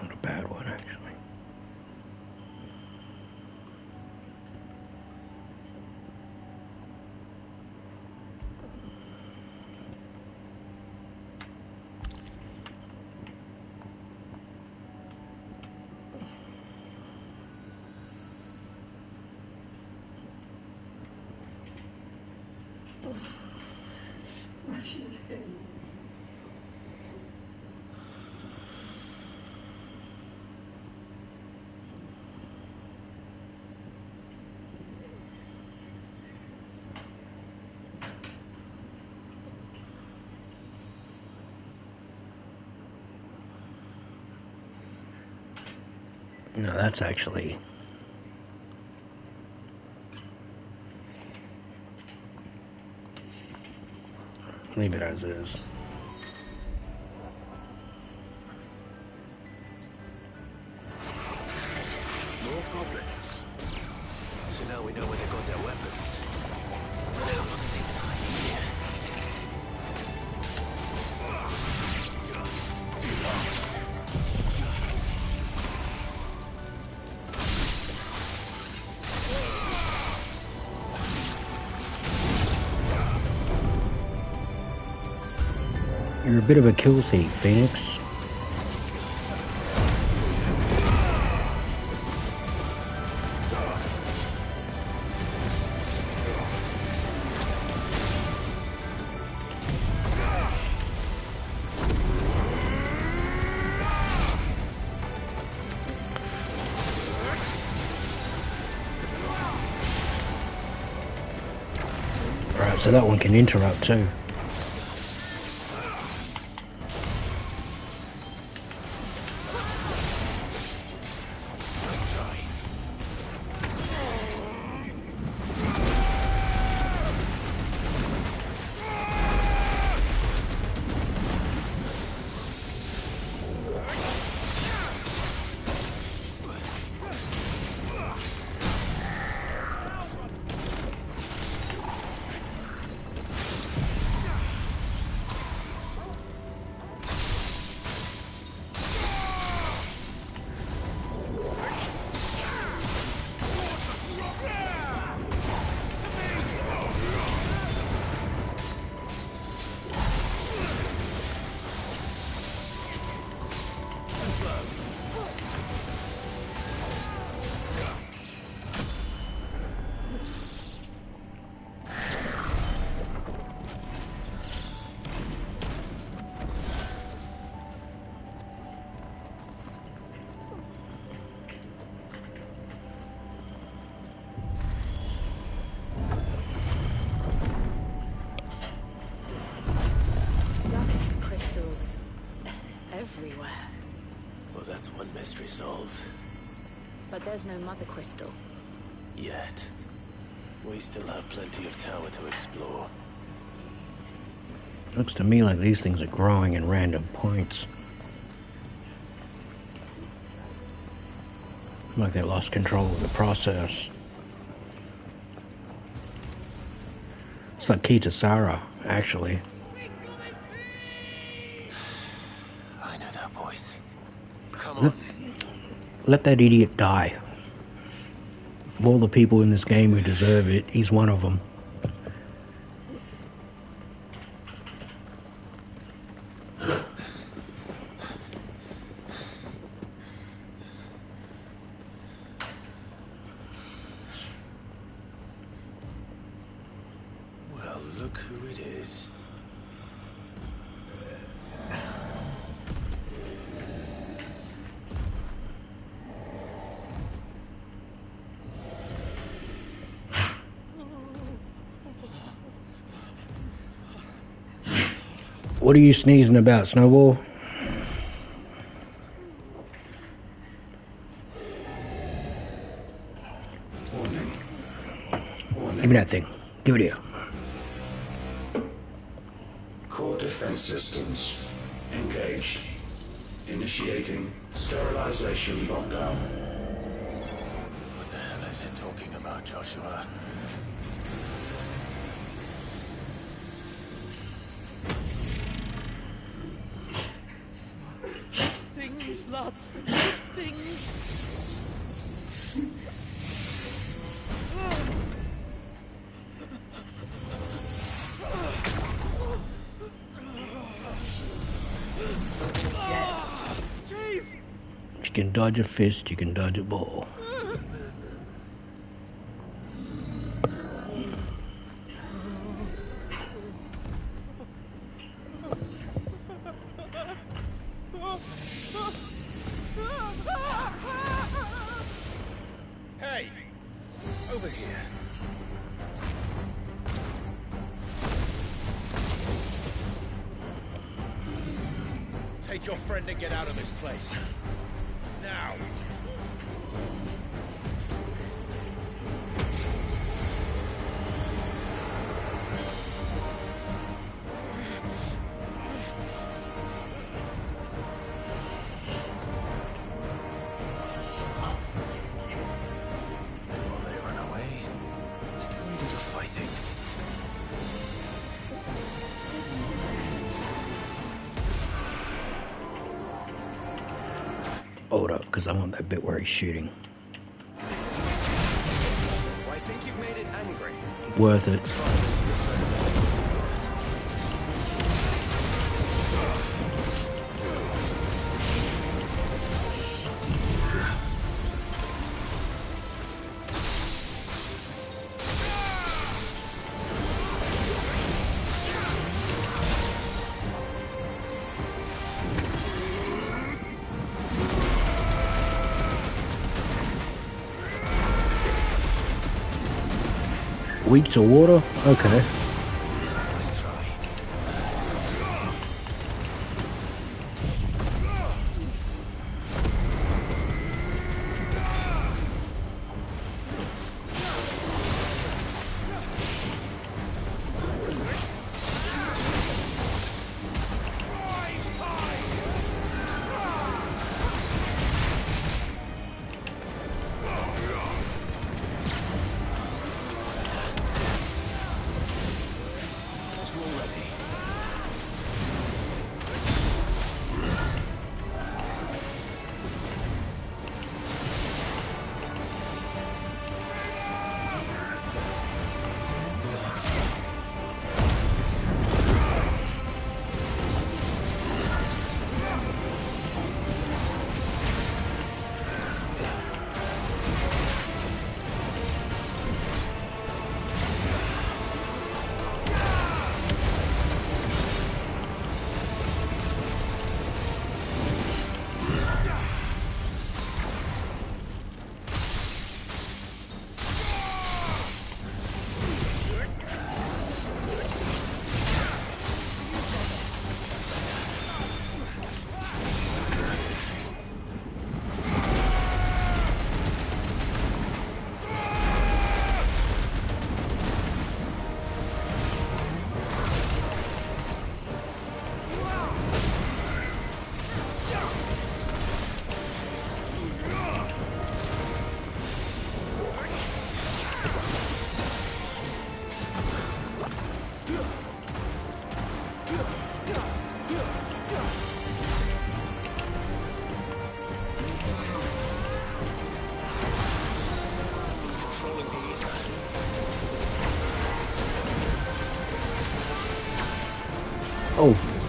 Not a bad one, actually. No, that's actually... Leave it as is. More goblins. So now we know where they got their weapons. But how long is they hiding here? You're a bit of a kill thief, Phoenix. Alright, so that one can interrupt too. Everywhere. Well, that's one mystery solved. But there's no mother crystal. Yet. We still have plenty of tower to explore. Looks to me like these things are growing in random points. Like they lost control of the process. It's like Kitasara, actually. I know that voice. Come on. Let that idiot die. Of all the people in this game who deserve it, he's one of them. Well, look who it is. What are you sneezing about, Snowball? Warning. Warning. Give me that thing. Give it here. Core defense systems engaged. Initiating sterilization lockdown. What the hell is it talking about, Joshua? Things, lads. Good things. Chief! You can dodge a fist, you can dodge a ball. Hey! Over here. Take your friend and get out of this place. Now! And while they run away, we do the fighting. Hold up, because I want that bit where he's shooting. I think you've made it angry. Worth it. Weak to water? Okay.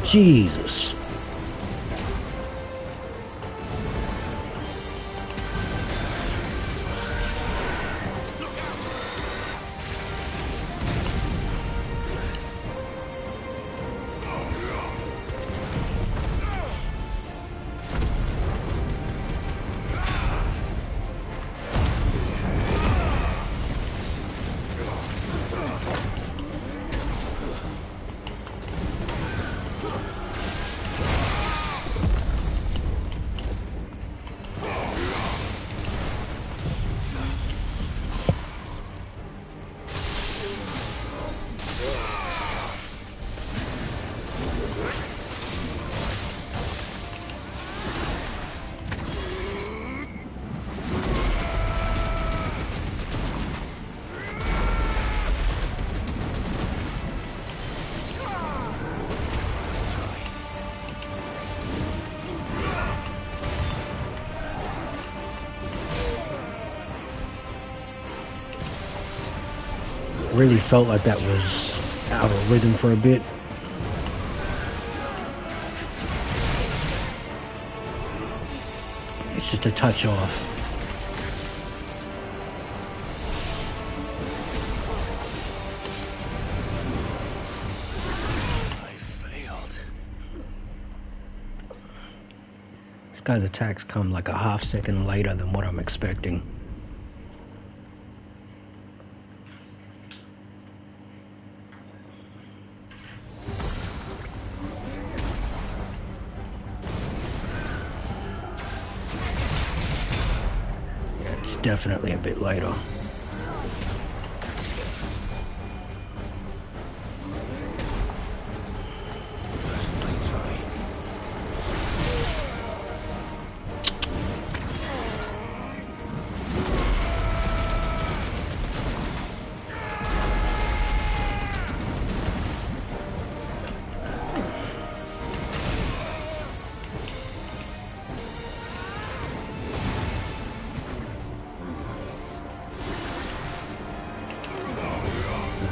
Jesus. Really felt like that was out of rhythm for a bit. It's just a touch off. I failed. This guy's attacks come like a half second later than what I'm expecting. Definitely a bit later.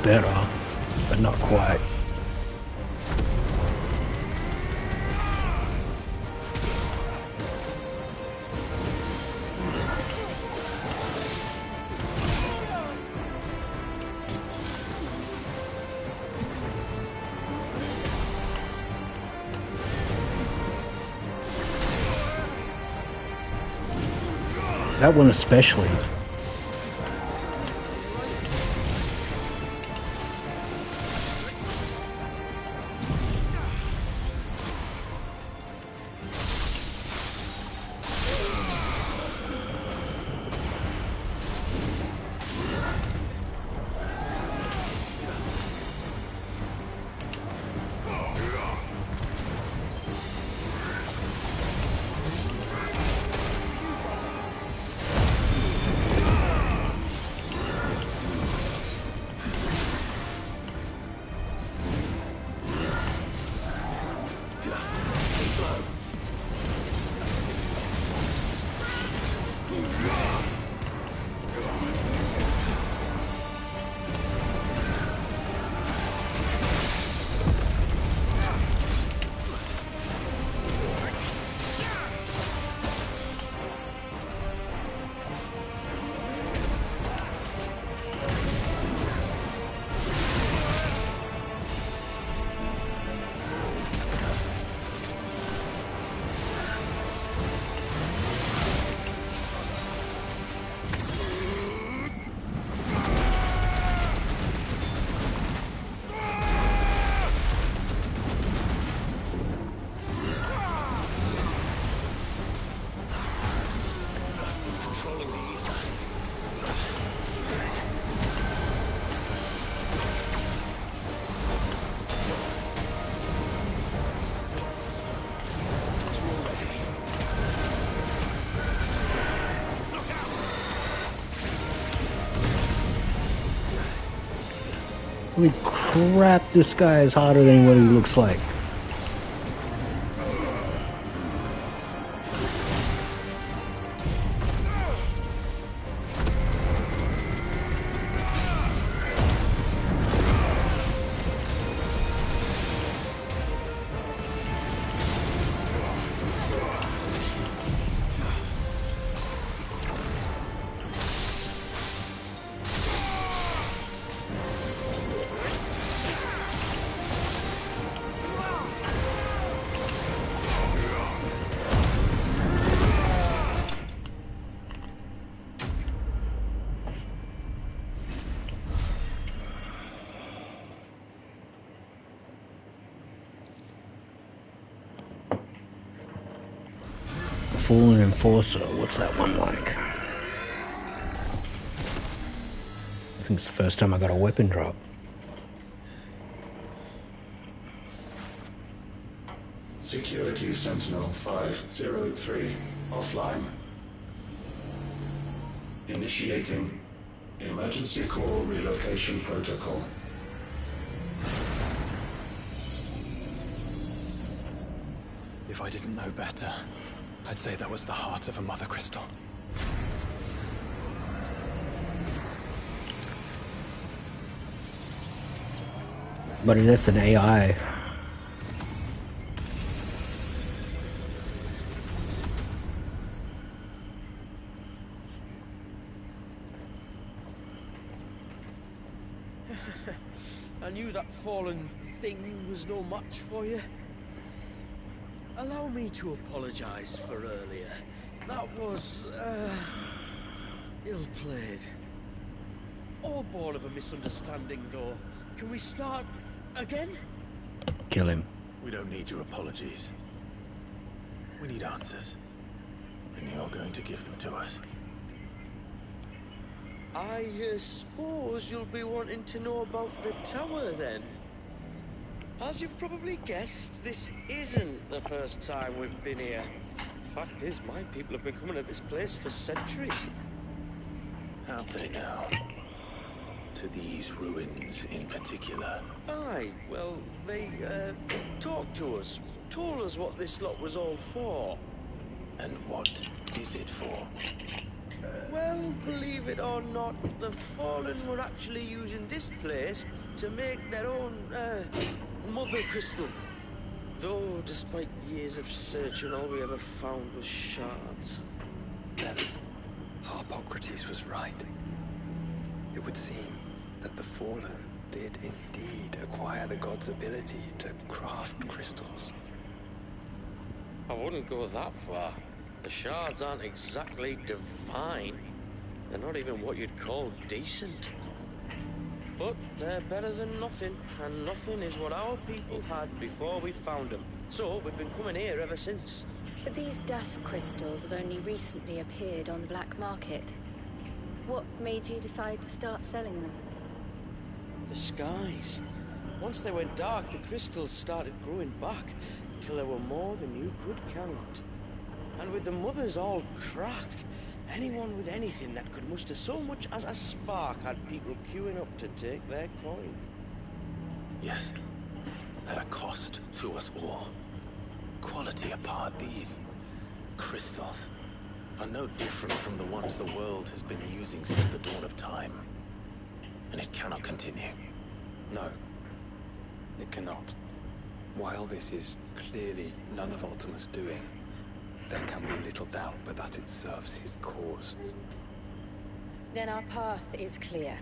Better, but not quite. That one especially. Holy crap, this guy is harder than what he looks like. Fallen Enforcer. What's that one like? I think it's the first time I got a weapon drop. Security Sentinel 503 offline. Initiating emergency call relocation protocol. If I didn't know better, I'd say that was the heart of a Mother Crystal. But that's an AI. I knew that fallen thing was no match for you. Allow me to apologize for earlier. That was, ill-played. All born of a misunderstanding, though. Can we start again? Kill him. We don't need your apologies. We need answers. And you're going to give them to us. I suppose you'll be wanting to know about the tower, then? As you've probably guessed, this isn't the first time we've been here. Fact is, my people have been coming to this place for centuries. Have they now? To these ruins in particular? Aye, well, they, talked to us. Told us what this lot was all for. And what is it for? Well, believe it or not, the Fallen were actually using this place to make their own, Mother Crystal. Though, despite years of searching, all we ever found was shards. Then, Harpocrates was right. It would seem that the Fallen did indeed acquire the god's ability to craft crystals. I wouldn't go that far. The shards aren't exactly divine. They're not even what you'd call decent. But they're better than nothing, and nothing is what our people had before we found them. So we've been coming here ever since. But these dust crystals have only recently appeared on the black market. What made you decide to start selling them? The skies. Once they went dark, the crystals started growing back, till there were more than you could count. And with the mothers all cracked, anyone with anything that could muster so much as a spark had people queuing up to take their coin. Yes, at a cost to us all. Quality apart, these crystals are no different from the ones the world has been using since the dawn of time. And it cannot continue. No, it cannot. While this is clearly none of Ultima's doing, there can be little doubt but that it serves his cause. Then our path is clear.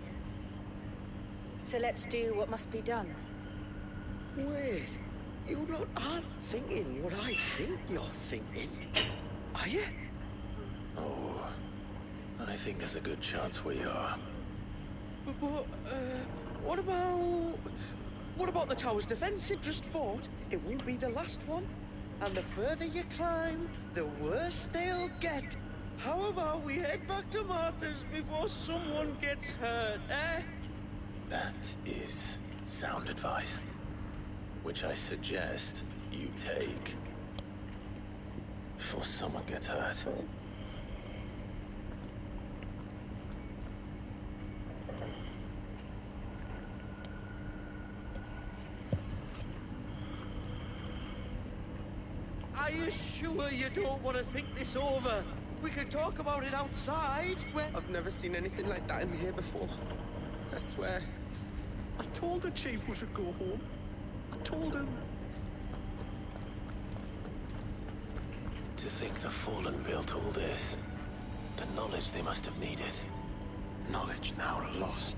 So let's do what must be done. Wait, you lot aren't thinking what I think you're thinking, are you? Oh, I think there's a good chance we are. But, what about the tower's defense? It just fought. It won't be the last one. And the further you climb, the worse they'll get. How about we head back to Martha's before someone gets hurt, eh? That is sound advice, which I suggest you take before someone gets hurt. Are you sure you don't want to think this over? We could talk about it outside. I've never seen anything like that in here before. I swear. I told the chief we should go home. I told him. To think the Fallen built all this. The knowledge they must have needed. Knowledge now lost.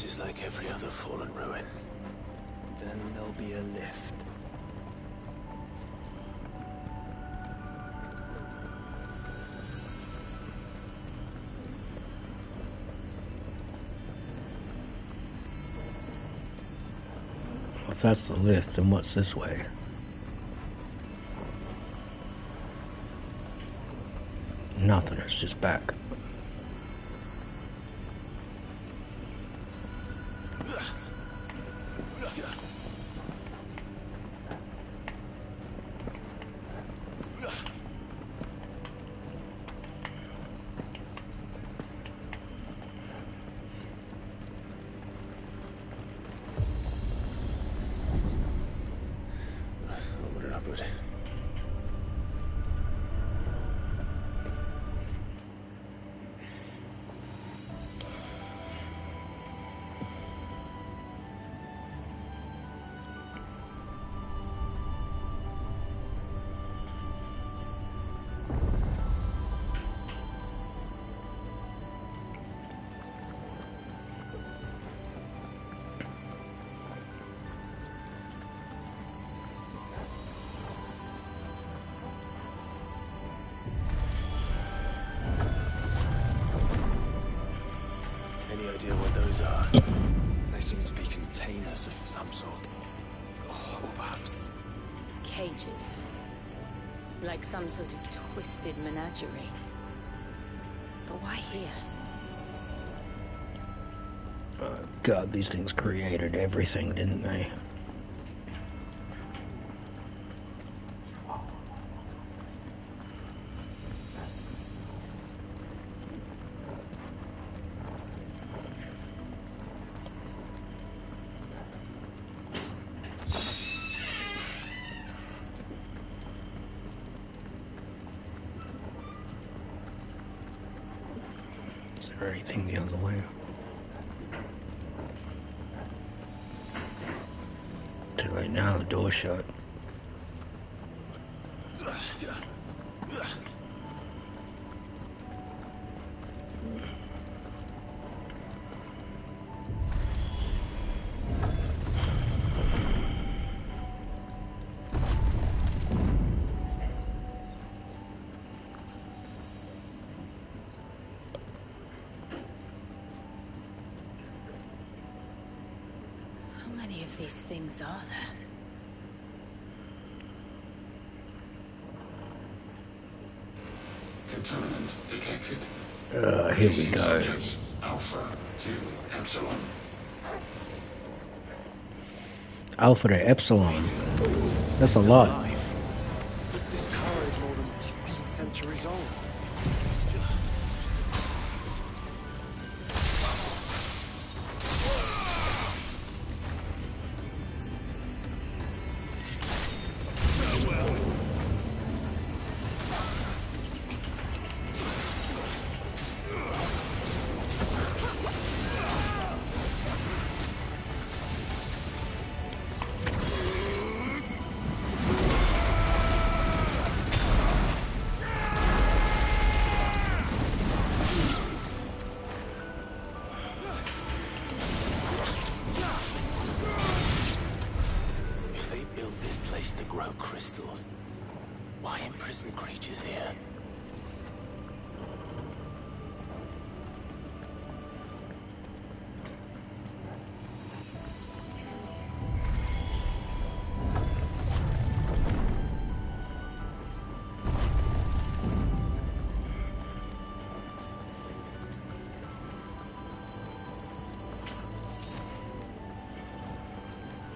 This is like every other fallen ruin. Then there'll be a lift. If that's the lift, then what's this way? Nothing, it's just back. Any idea what those are? They seem to be containers of some sort. Or perhaps... Cages. Like some sort of twisted menagerie. But why here? God, these things created everything, didn't they? Is there anything the other way? Too late now, the door's shut. How many of these things are there? Contaminant detected. Here we go. Subjects Alpha to Epsilon. Alpha to Epsilon. That's a lot. This tower is more than 15 centuries old.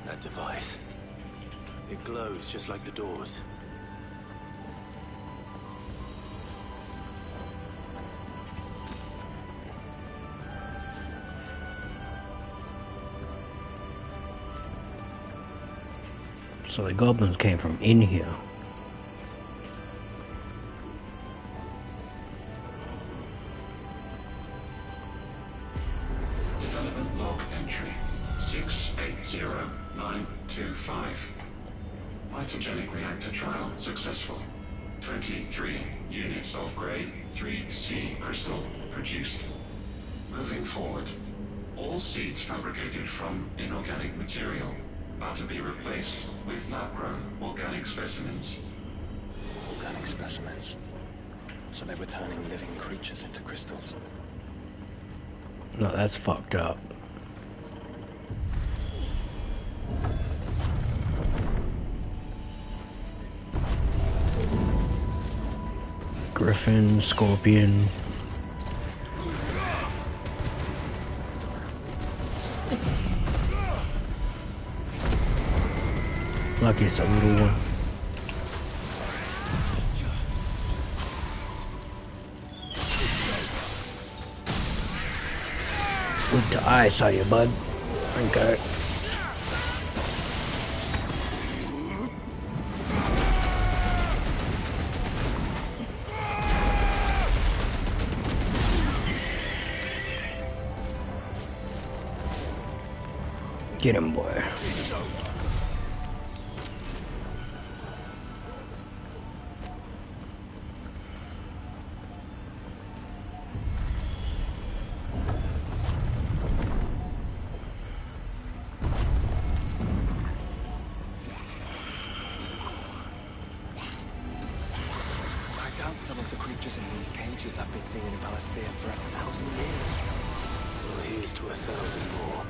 That device. It glows just like the doors. So the goblins came from in here. Development log entry 680925. Mitogenic reactor trial successful. 23 units of grade 3C crystal produced. Moving forward, All seeds fabricated from inorganic material are to be replaced with lab-grown organic specimens. Organic specimens? So they were turning living creatures into crystals? No, that's fucked up. Griffin, Scorpion. Lucky it's a little one. With the eye saw you, bud. Okay. Get him, boy. Some of the creatures in these cages have been seen in Palestina for 1,000 years. Well, here's to 1,000 more.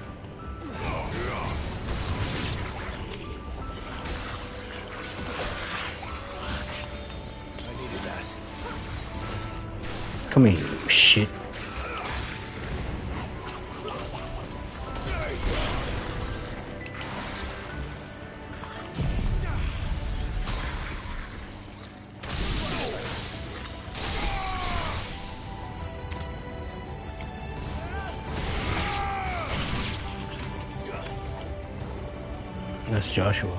I needed that. Come here, you shit. That's Joshua.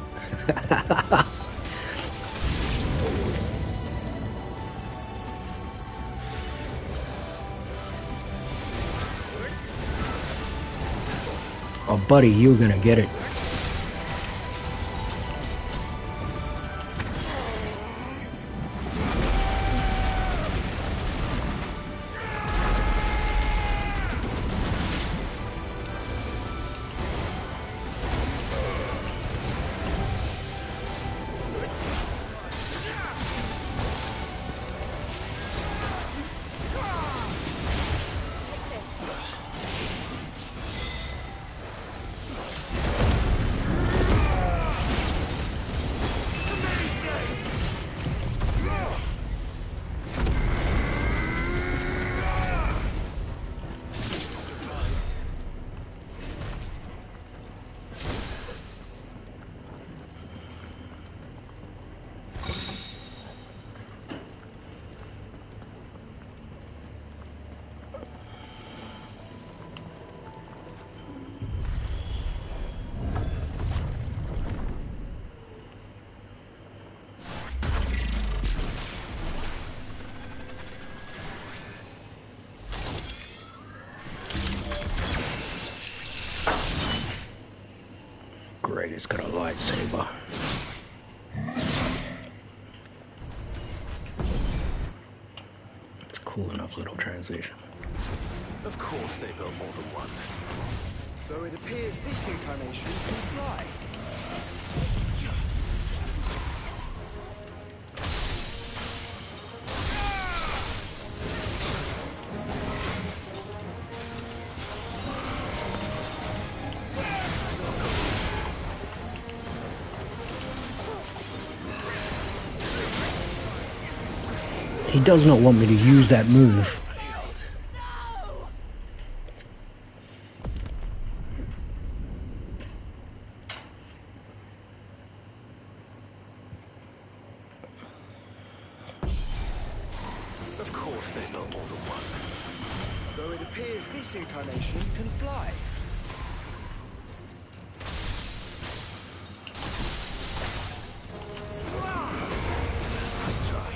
Oh, buddy, you're gonna get it. Great, it's got a lightsaber. It's a cool enough little transition. Of course they built more than one. Though it appears this incarnation can fly. He does not want me to use that move. Of course they built more than one. Though it appears this incarnation can fly. Nice try.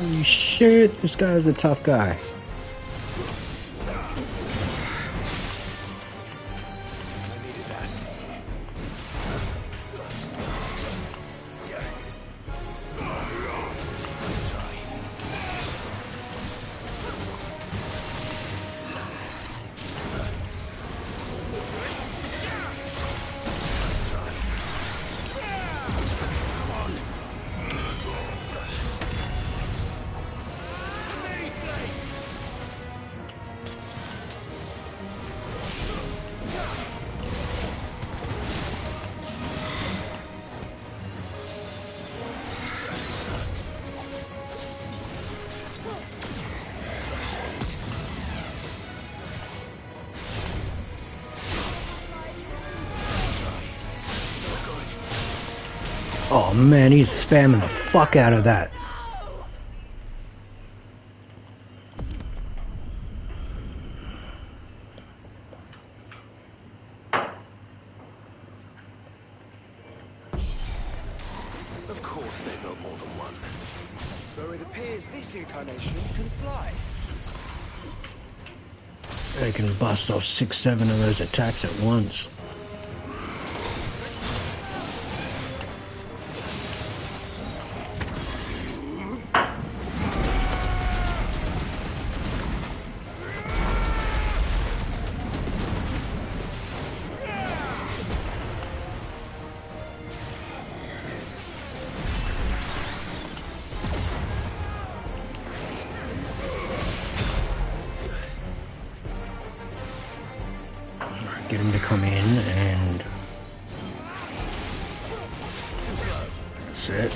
Holy shit, this guy's a tough guy. Oh man, he's spamming the fuck out of that. Of course they built more than one. So it appears this incarnation can fly. They can bust off 6-7 of those attacks at once. Get him to come in and that's it.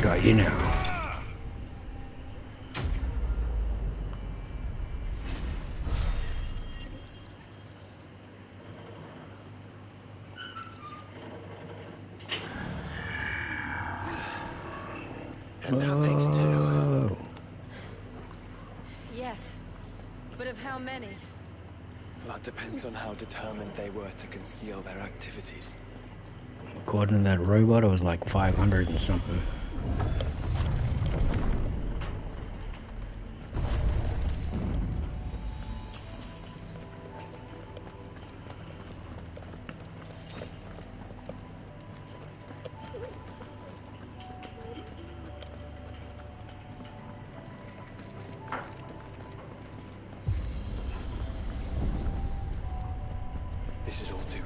Got you now. And now thanks to... Yes, but of how many? That depends on how determined they were to conceal their activities. According to that robot, it was like 500 and something.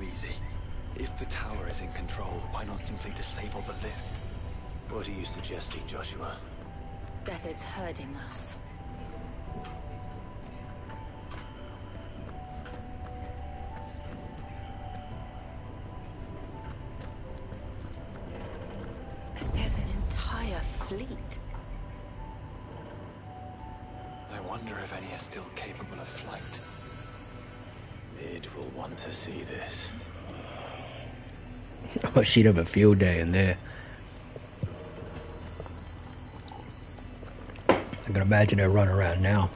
easy. If the tower is in control, why not simply disable the lift? What are you suggesting, Joshua? That it's hurting us. There's an entire fleet. I wonder if any are still capable of flight. Mid will want to see this. Oh, she'd have a field day in there. I can imagine her run around now.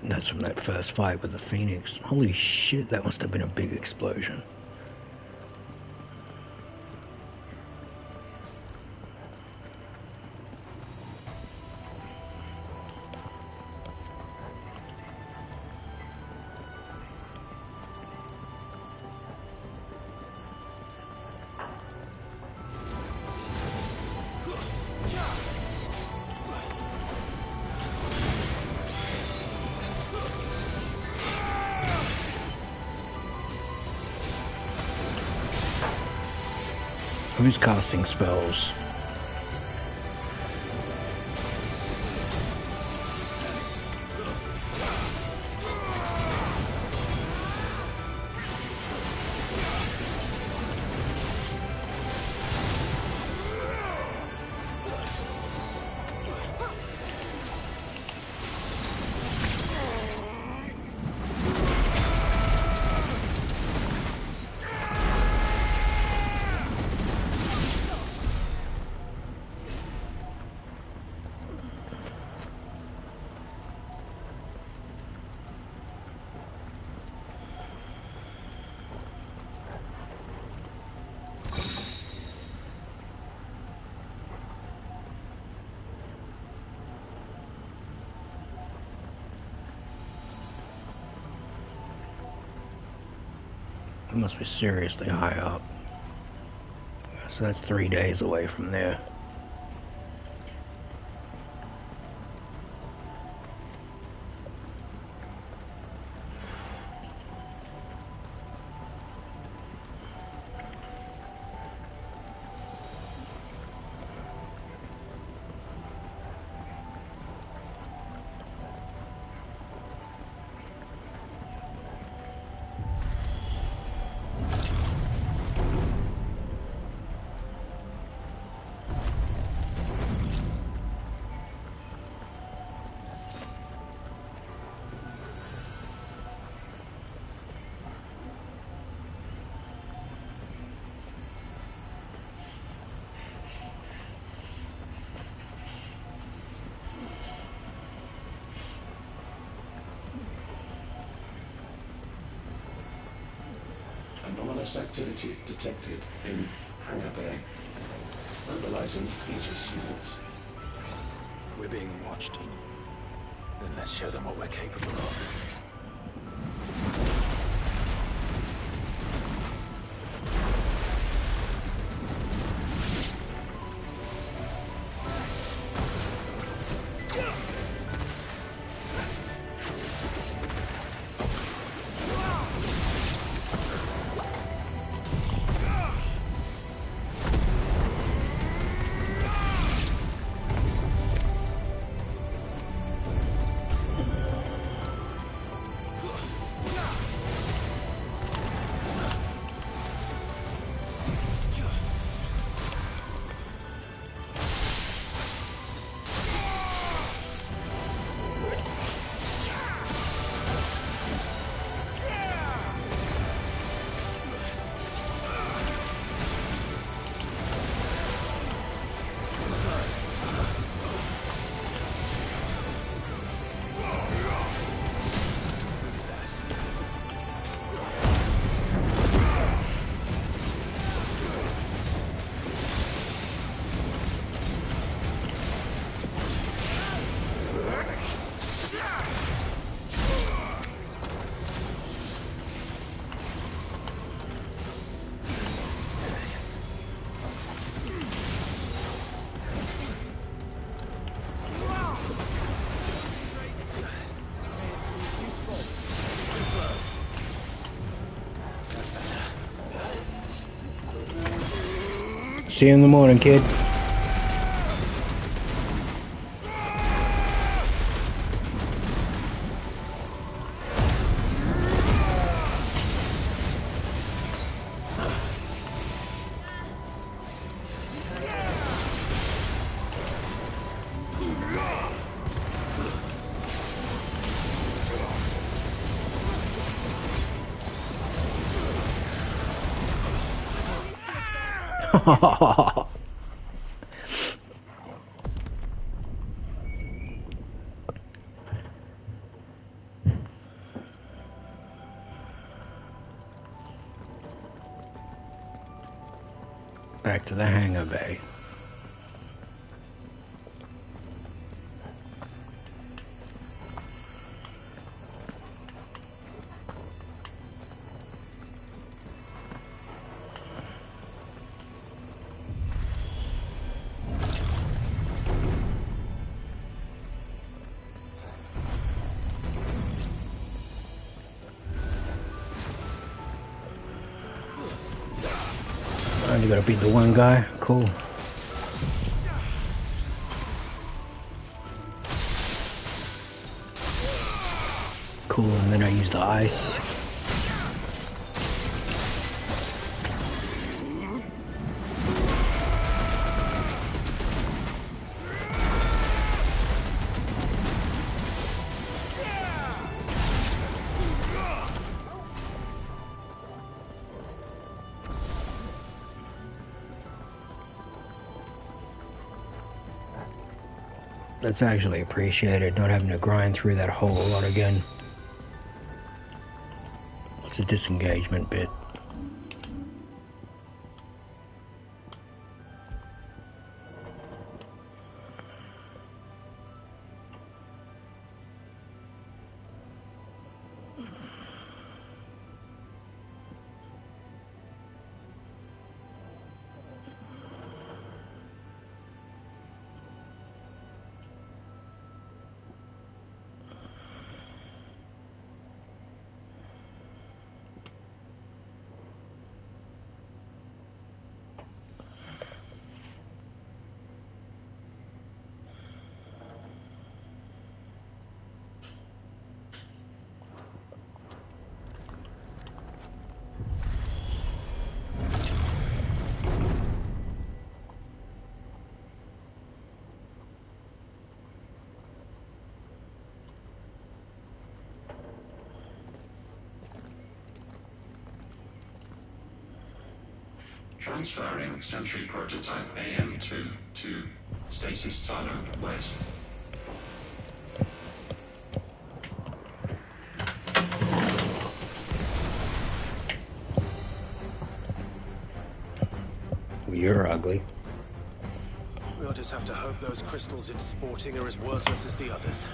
That's from that first fight with the Phoenix. Holy shit, that must have been a big explosion. Who's casting spells? It must be seriously high up. So that's 3 days away from there. Anomalous activity detected in Hangar Bay. Mobilizing Aegis units. We're being watched. Then let's show them what we're capable of. See you in the morning, kid. Back to the hangar bay. You gotta beat the one guy. Cool. Cool, and then I use the ice. That's actually appreciated, not having to grind through that whole lot again. It's a disengagement bit. Transferring Sentry Prototype AM2 to Stasis Silo West. You're ugly. We'll just have to hope those crystals it's sporting are as worthless as the others.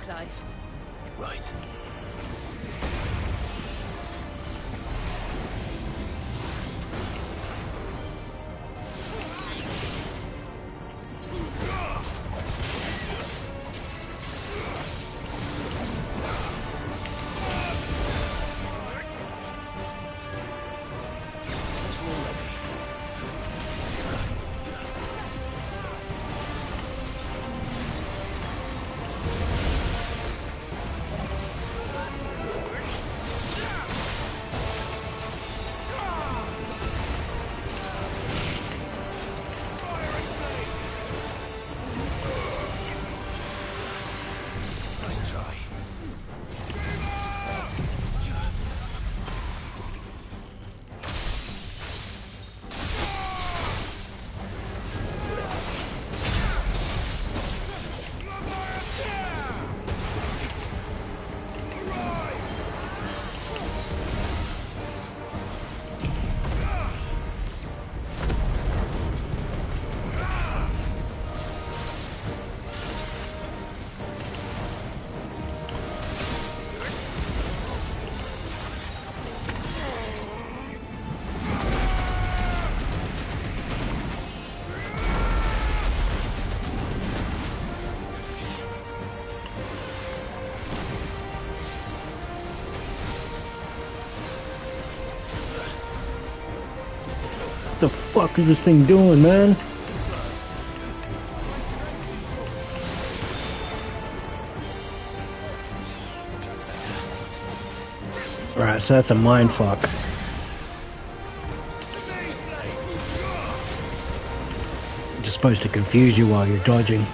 Clive. Right. Nice try. What the fuck is this thing doing, man? Alright, so that's a mind fuck. It's supposed to confuse you while you're dodging.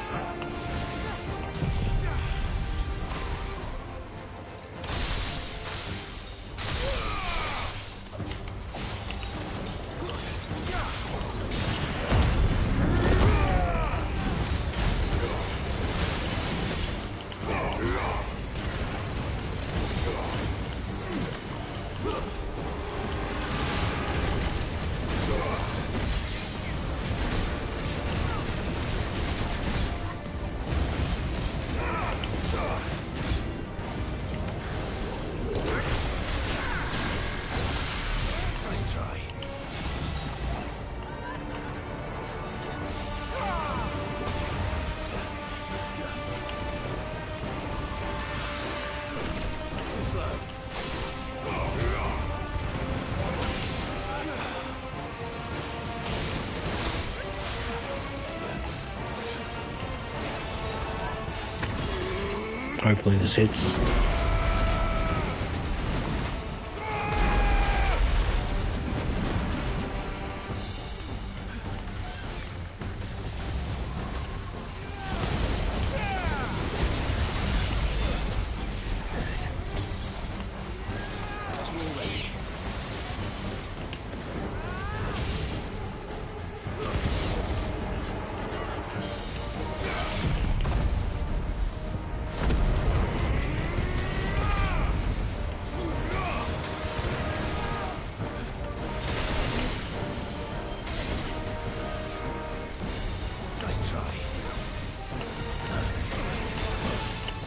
Hopefully this hits.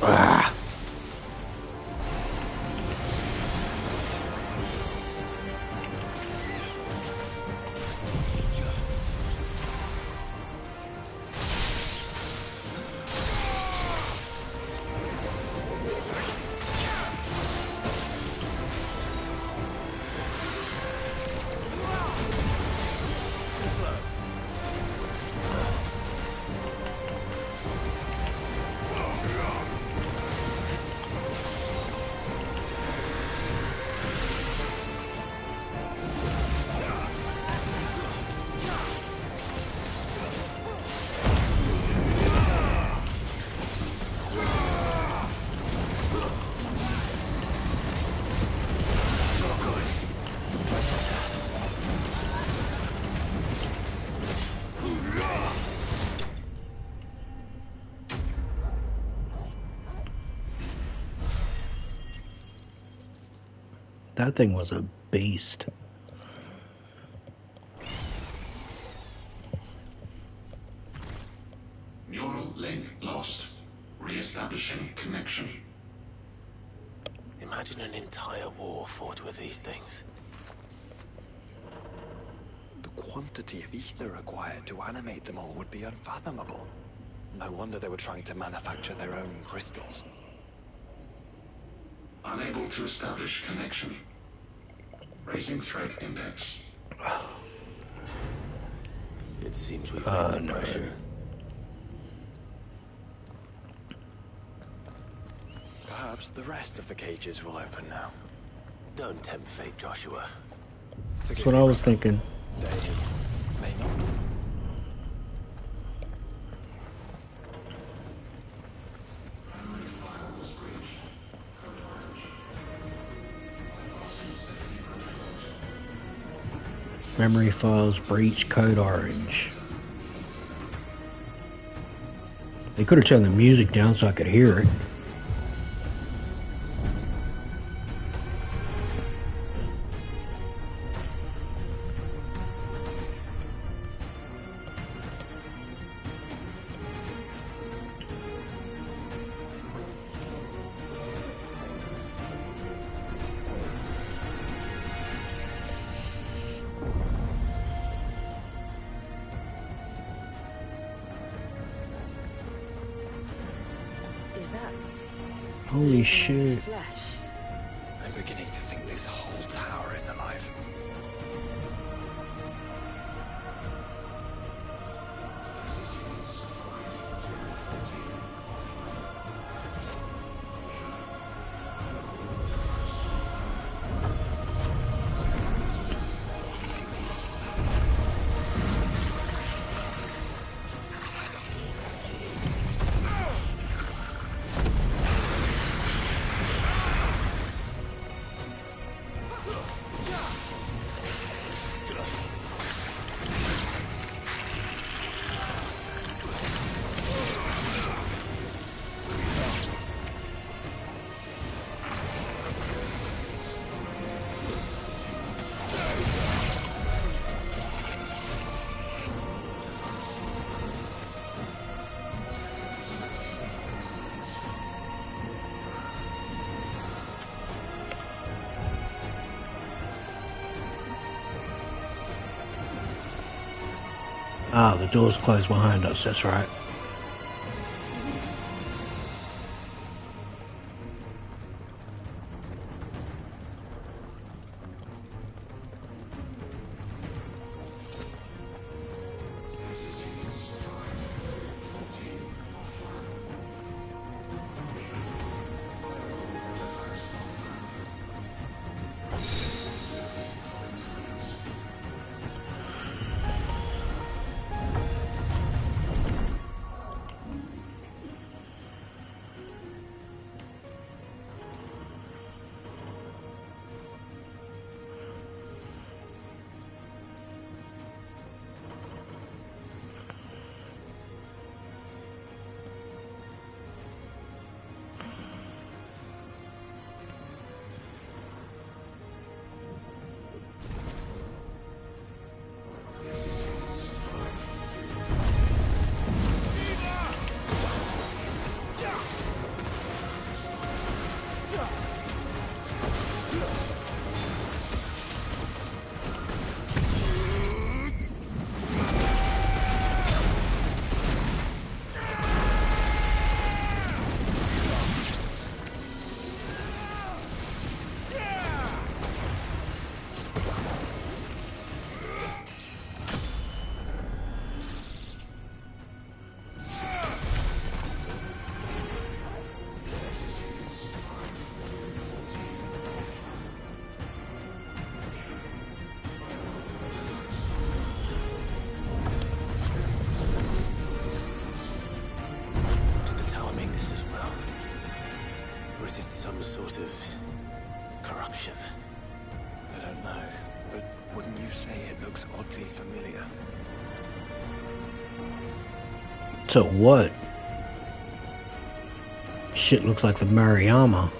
Ah. That thing was a beast. Neural link lost. Re-establishing connection. Imagine an entire war fought with these things. The quantity of ether required to animate them all would be unfathomable. No wonder they were trying to manufacture their own crystals. Unable to establish connection. Raising threat index. It seems we've made an impression. Perhaps the rest of the cages will open now. Don't tempt fate, Joshua. That's what I was thinking. They may not. Memory file Memory files breach, code orange. They could have turned the music down so I could hear it. Is that Holy shit. flesh? I'm beginning to think this whole tower is alive. Ah, the door's closed behind us, that's right. sort of corruption. I don't know, but wouldn't you say it looks oddly familiar? To what? Shit looks like the Mariama.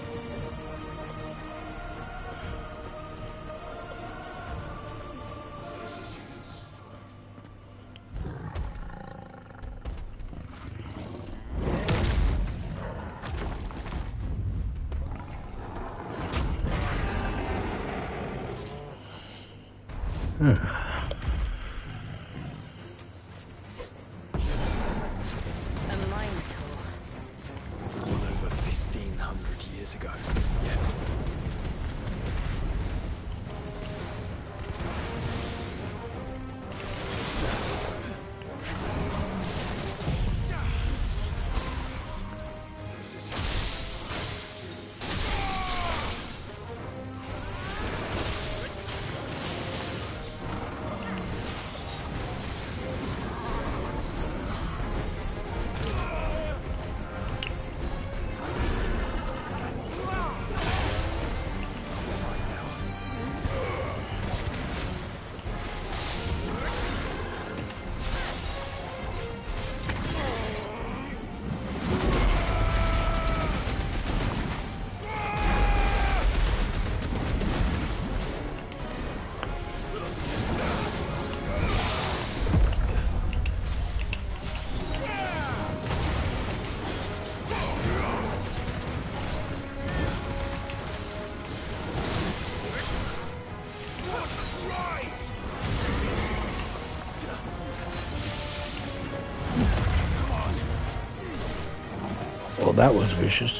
that was vicious.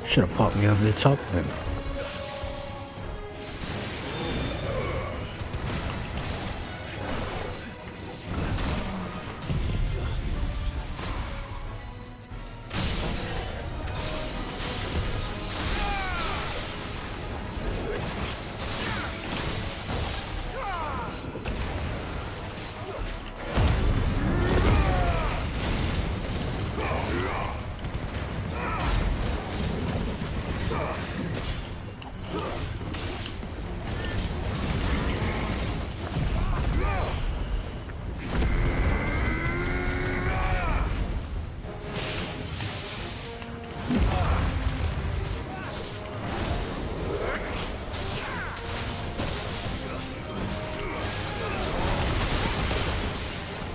Should have popped me over the top of him.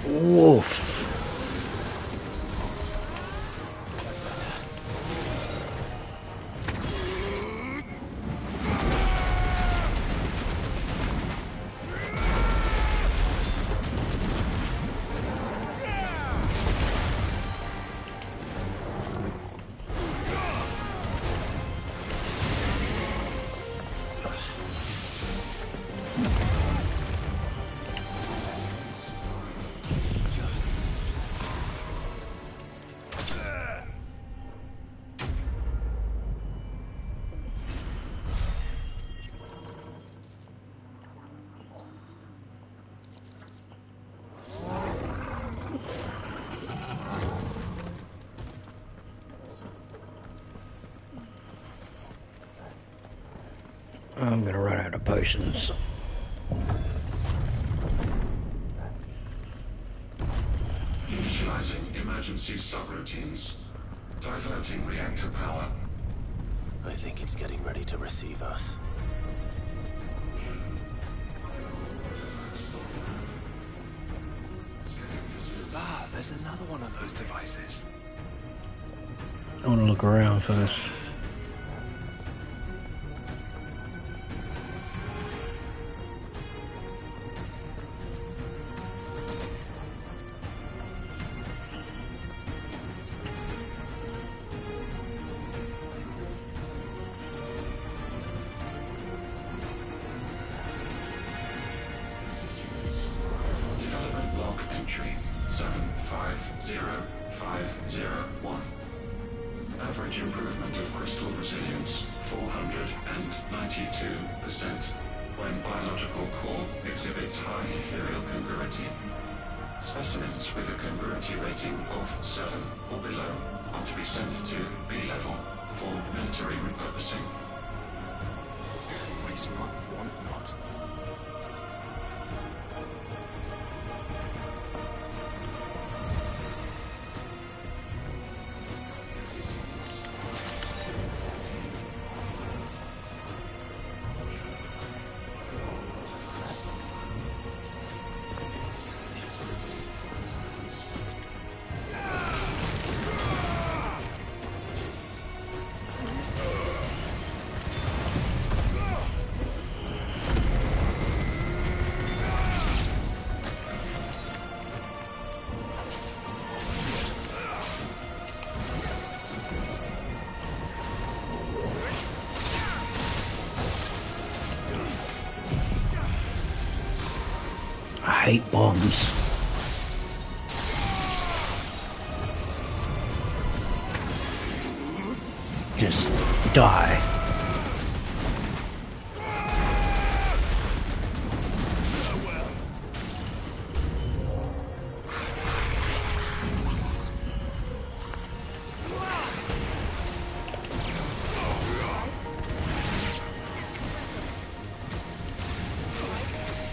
Wolf. I'm gonna run out of potions. Initializing emergency subroutines. Diverting reactor power. I think it's getting ready to receive us. Ah, there's another one of those devices. I wanna look around first. Development log entry 750501. Average improvement of crystal resilience 492%, when biological core exhibits high ethereal congruity. Specimens with a congruity rating of 7 or below are to be sent to B level for military repurposing. Waste not, want not. I hate bombs. Just die.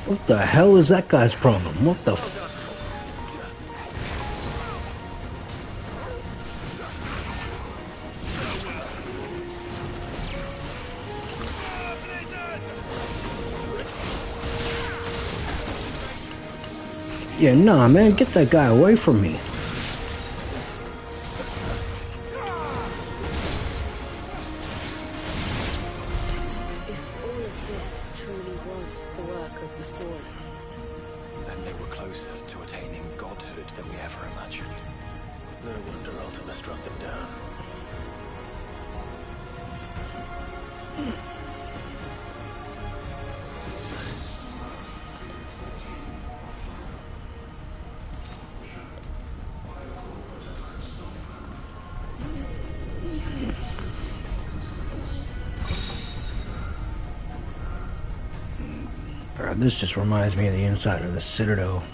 What the hell is that guy's problem? What the f- Yeah, nah, man, get that guy away from me. If all of this truly was the work of the Fallen, Then they were closer to attaining have struck them down. This just reminds me of the inside of the Citadel.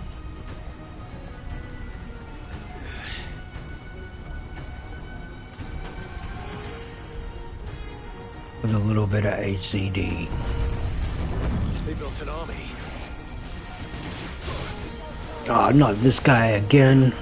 With a little bit of HCD. They built an army. Oh, not this guy again.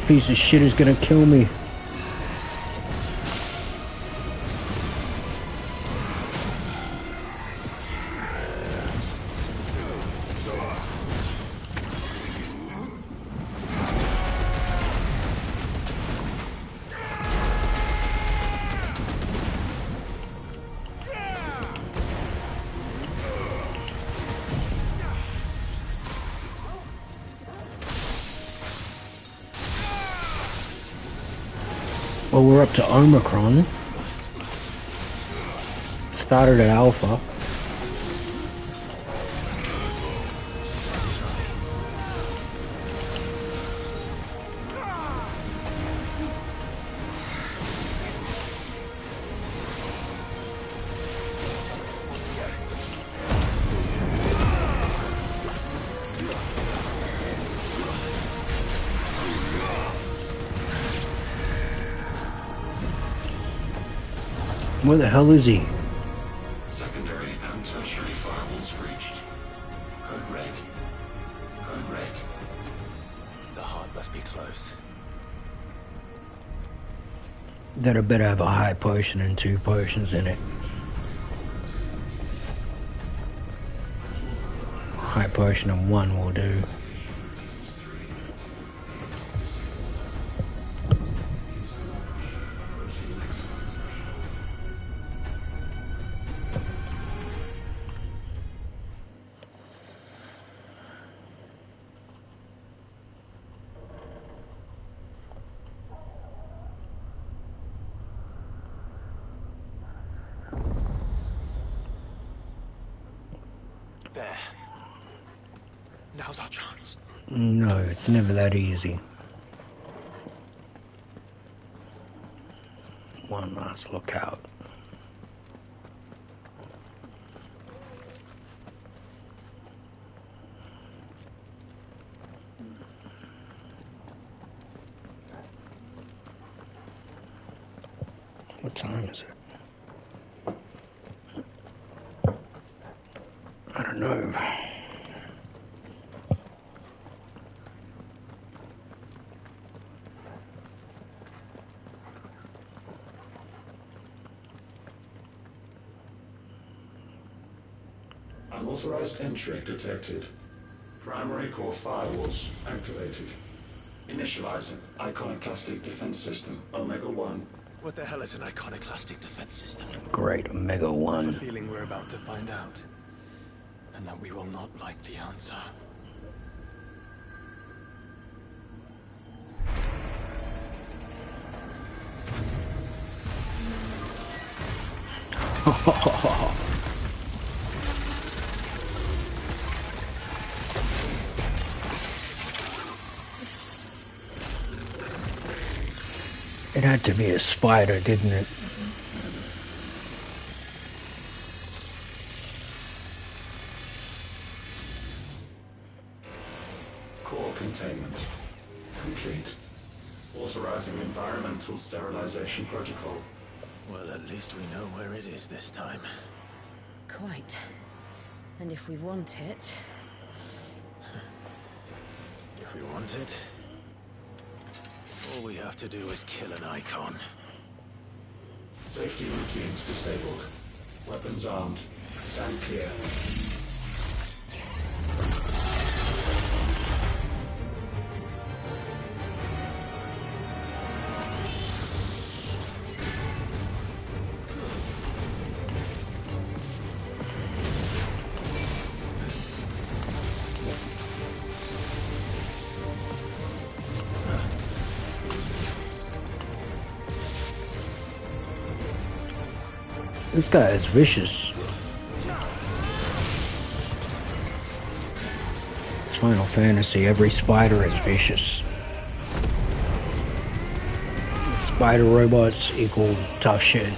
Piece of shit is gonna kill me. Well, we're up to Omicron. Started at Alpha. Where the hell is he? Secondary and tertiary firewalls breached. Code red. Code red. The heart must be close. That had better have a high potion and 2 potions in it. High potion and 1 will do. There. Now's our chance. No, it's never that easy. One last look out. What time is it? I don't know. Unauthorized entry detected. Primary core firewalls activated. Initializing iconoclastic defense system Omega-1. What the hell is an iconoclastic defense system? Great, Omega-1. I have a feeling we're about to find out. and that we will not like the answer. It had to be a spider, didn't it? Core containment complete. Authorizing environmental sterilization protocol. Well, at least we know where it is this time. Quite. And if we want it... If we want it, all we have to do is kill an icon. Safety routines disabled. Weapons armed. Stand clear. This guy is vicious. It's Final Fantasy, every spider is vicious. Spider robots equal tough shit.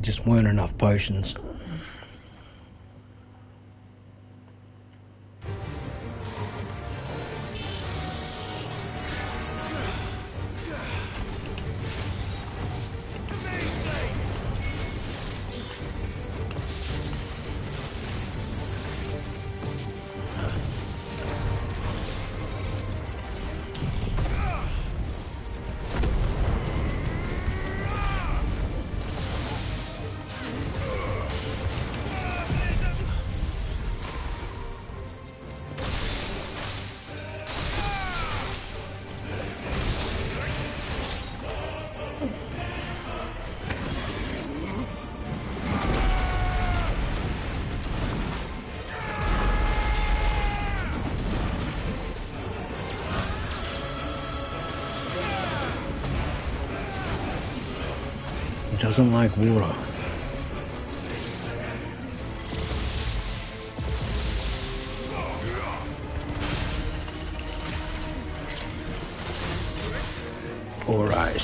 Just weren't enough potions. Doesn't like water. Or ice.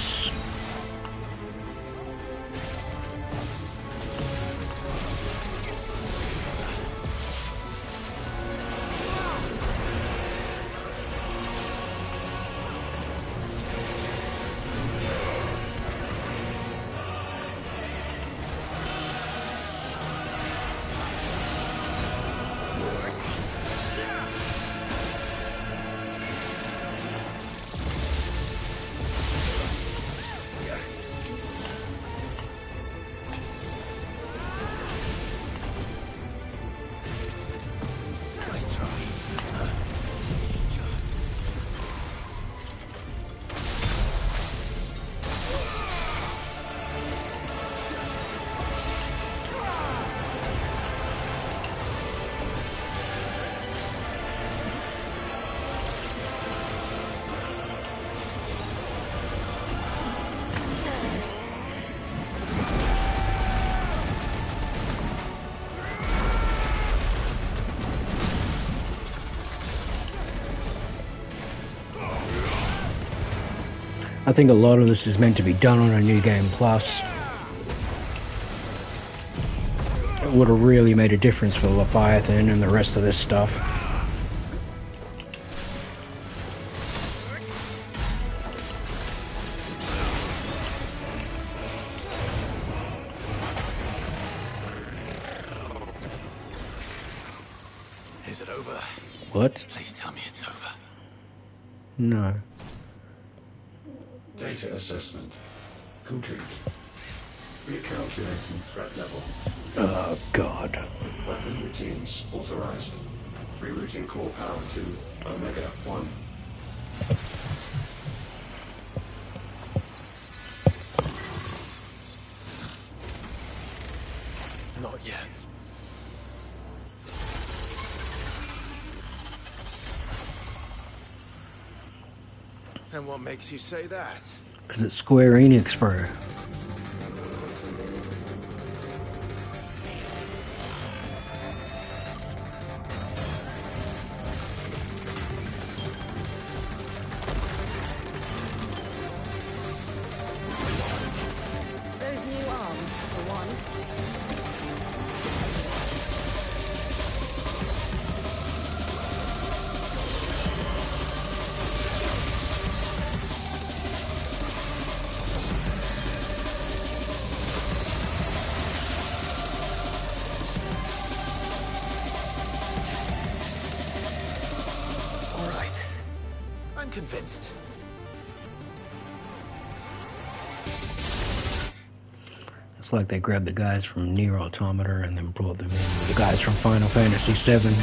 I think a lot of this is meant to be done on a New Game Plus. It would have really made a difference for Leviathan and the rest of this stuff. Is it over? What? Please tell me it's over. No. Data assessment complete. Recalculating threat level. Oh, God. Weapon routines authorized. Rerouting core power to Omega 1. Not yet. And what makes you say that? Because it's Square Enix, bro. Those new arms, for one. All right. I'm convinced. It's like they grabbed the guys from Nier Automata and then brought them in. The guys from Final Fantasy VII.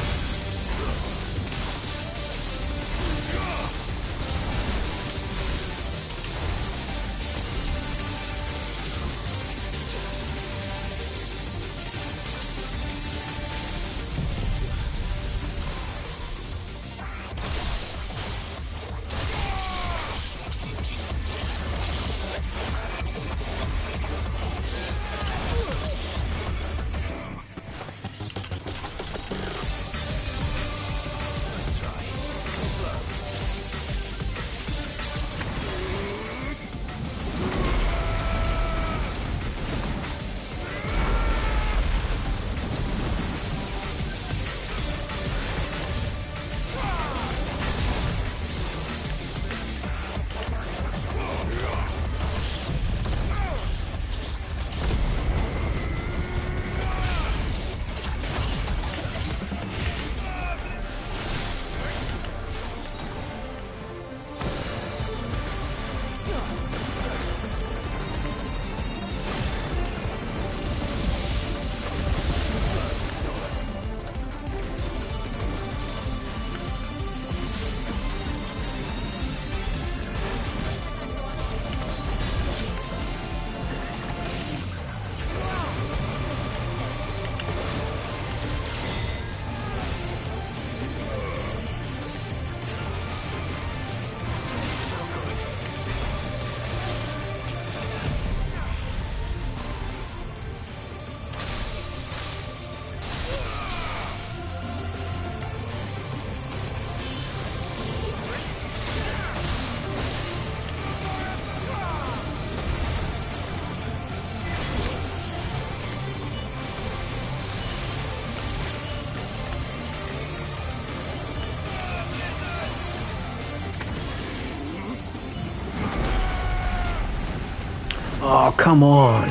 Oh, come on.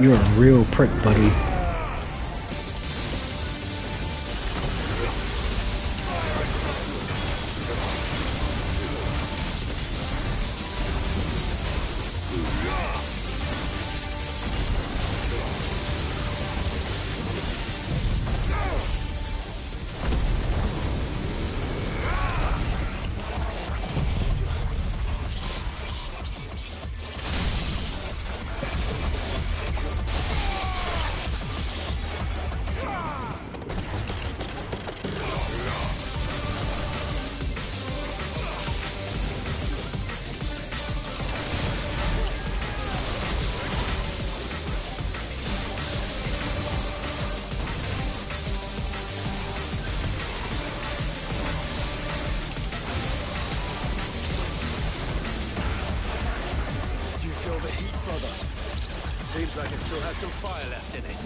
You're a real prick, buddy. overheat, brother. Seems like it still has some fire left in it.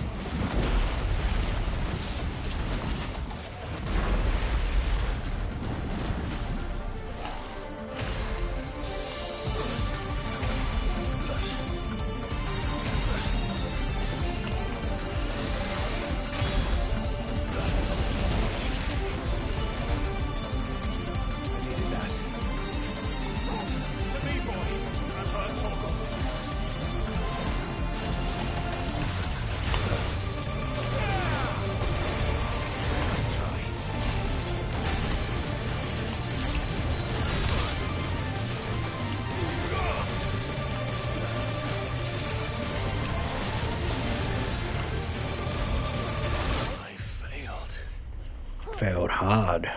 Failed hard.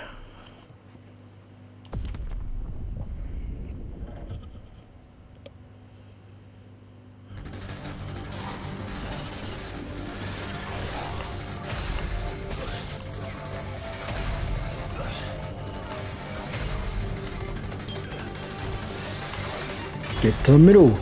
Get to the middle.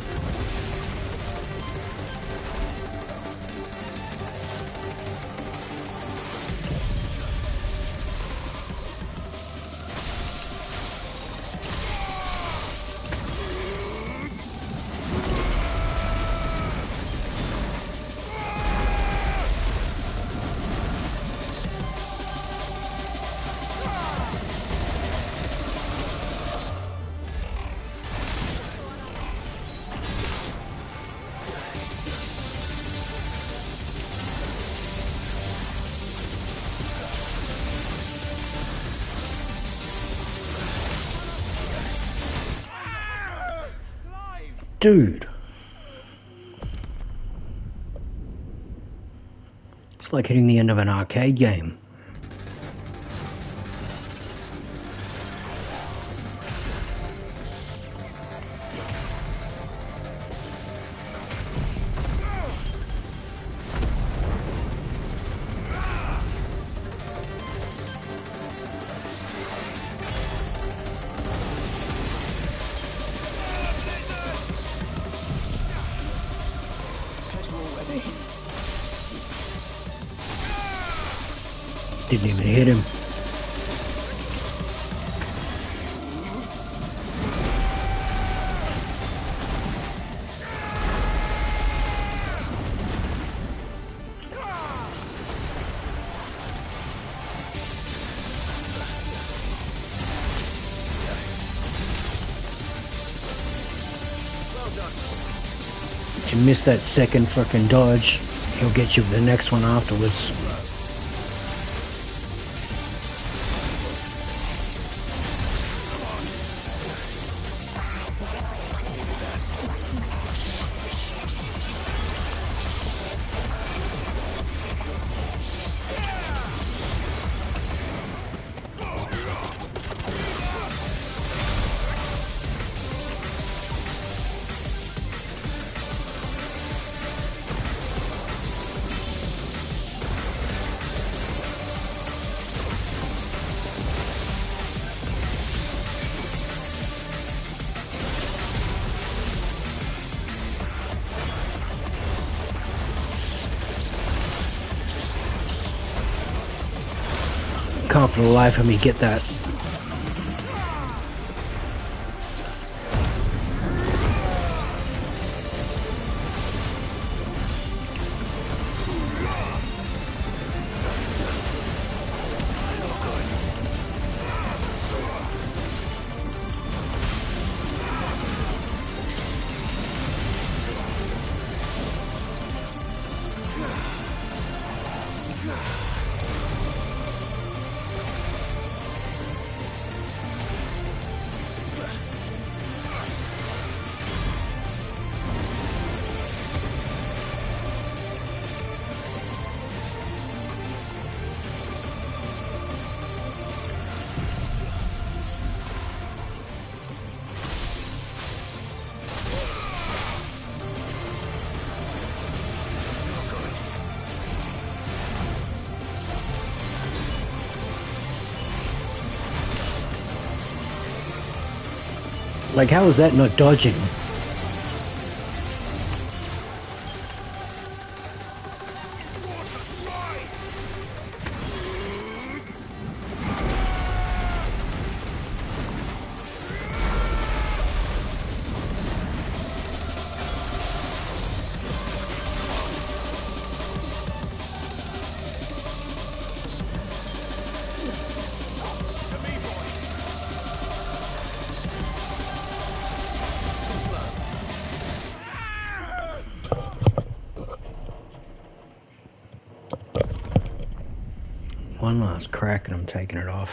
Dude. It's like hitting the end of an arcade game. Didn't even hit him. If you miss that second frickin' dodge, he'll get you the next one afterwards. Can't for the life of me get that. Like, how is that not dodging? one last crack and I'm taking it off.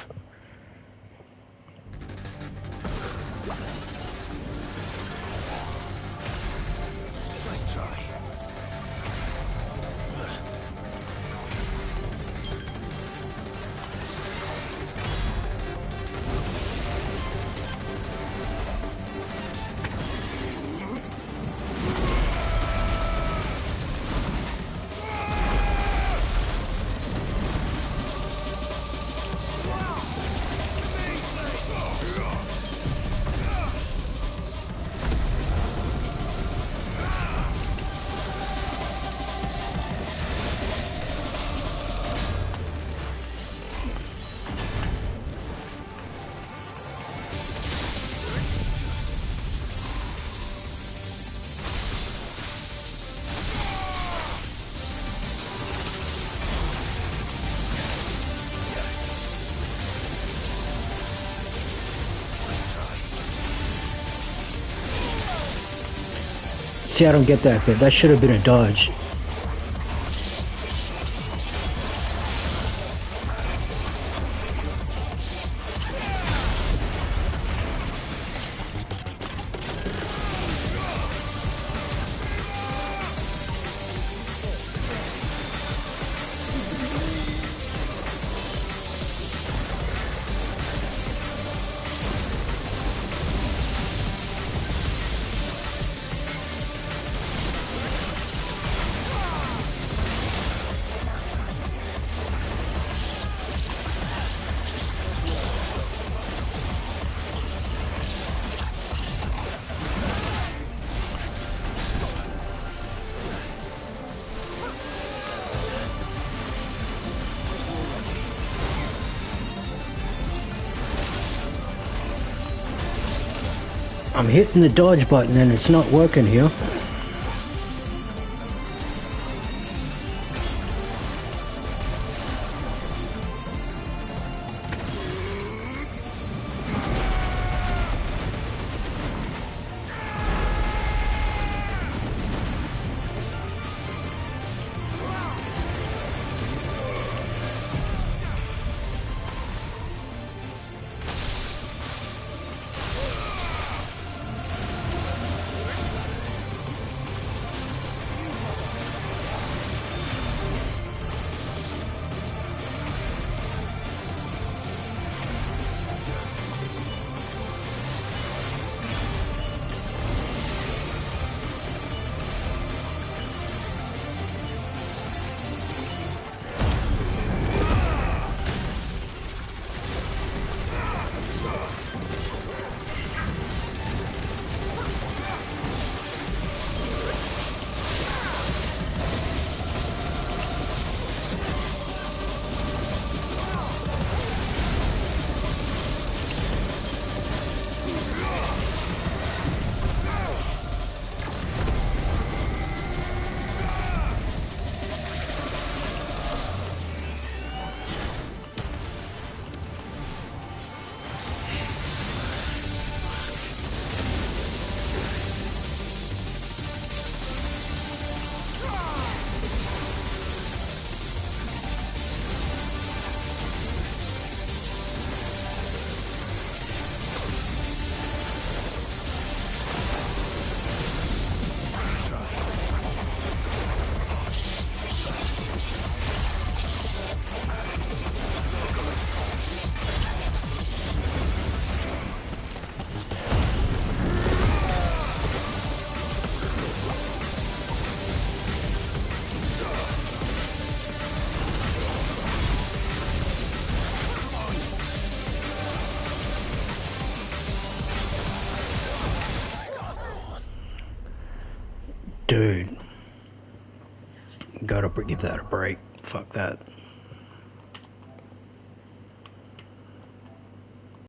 Nice try. See, I don't get that bit. That should have been a dodge. I'm hitting the dodge button and it's not working here. Dude, gotta give that a break. Fuck that.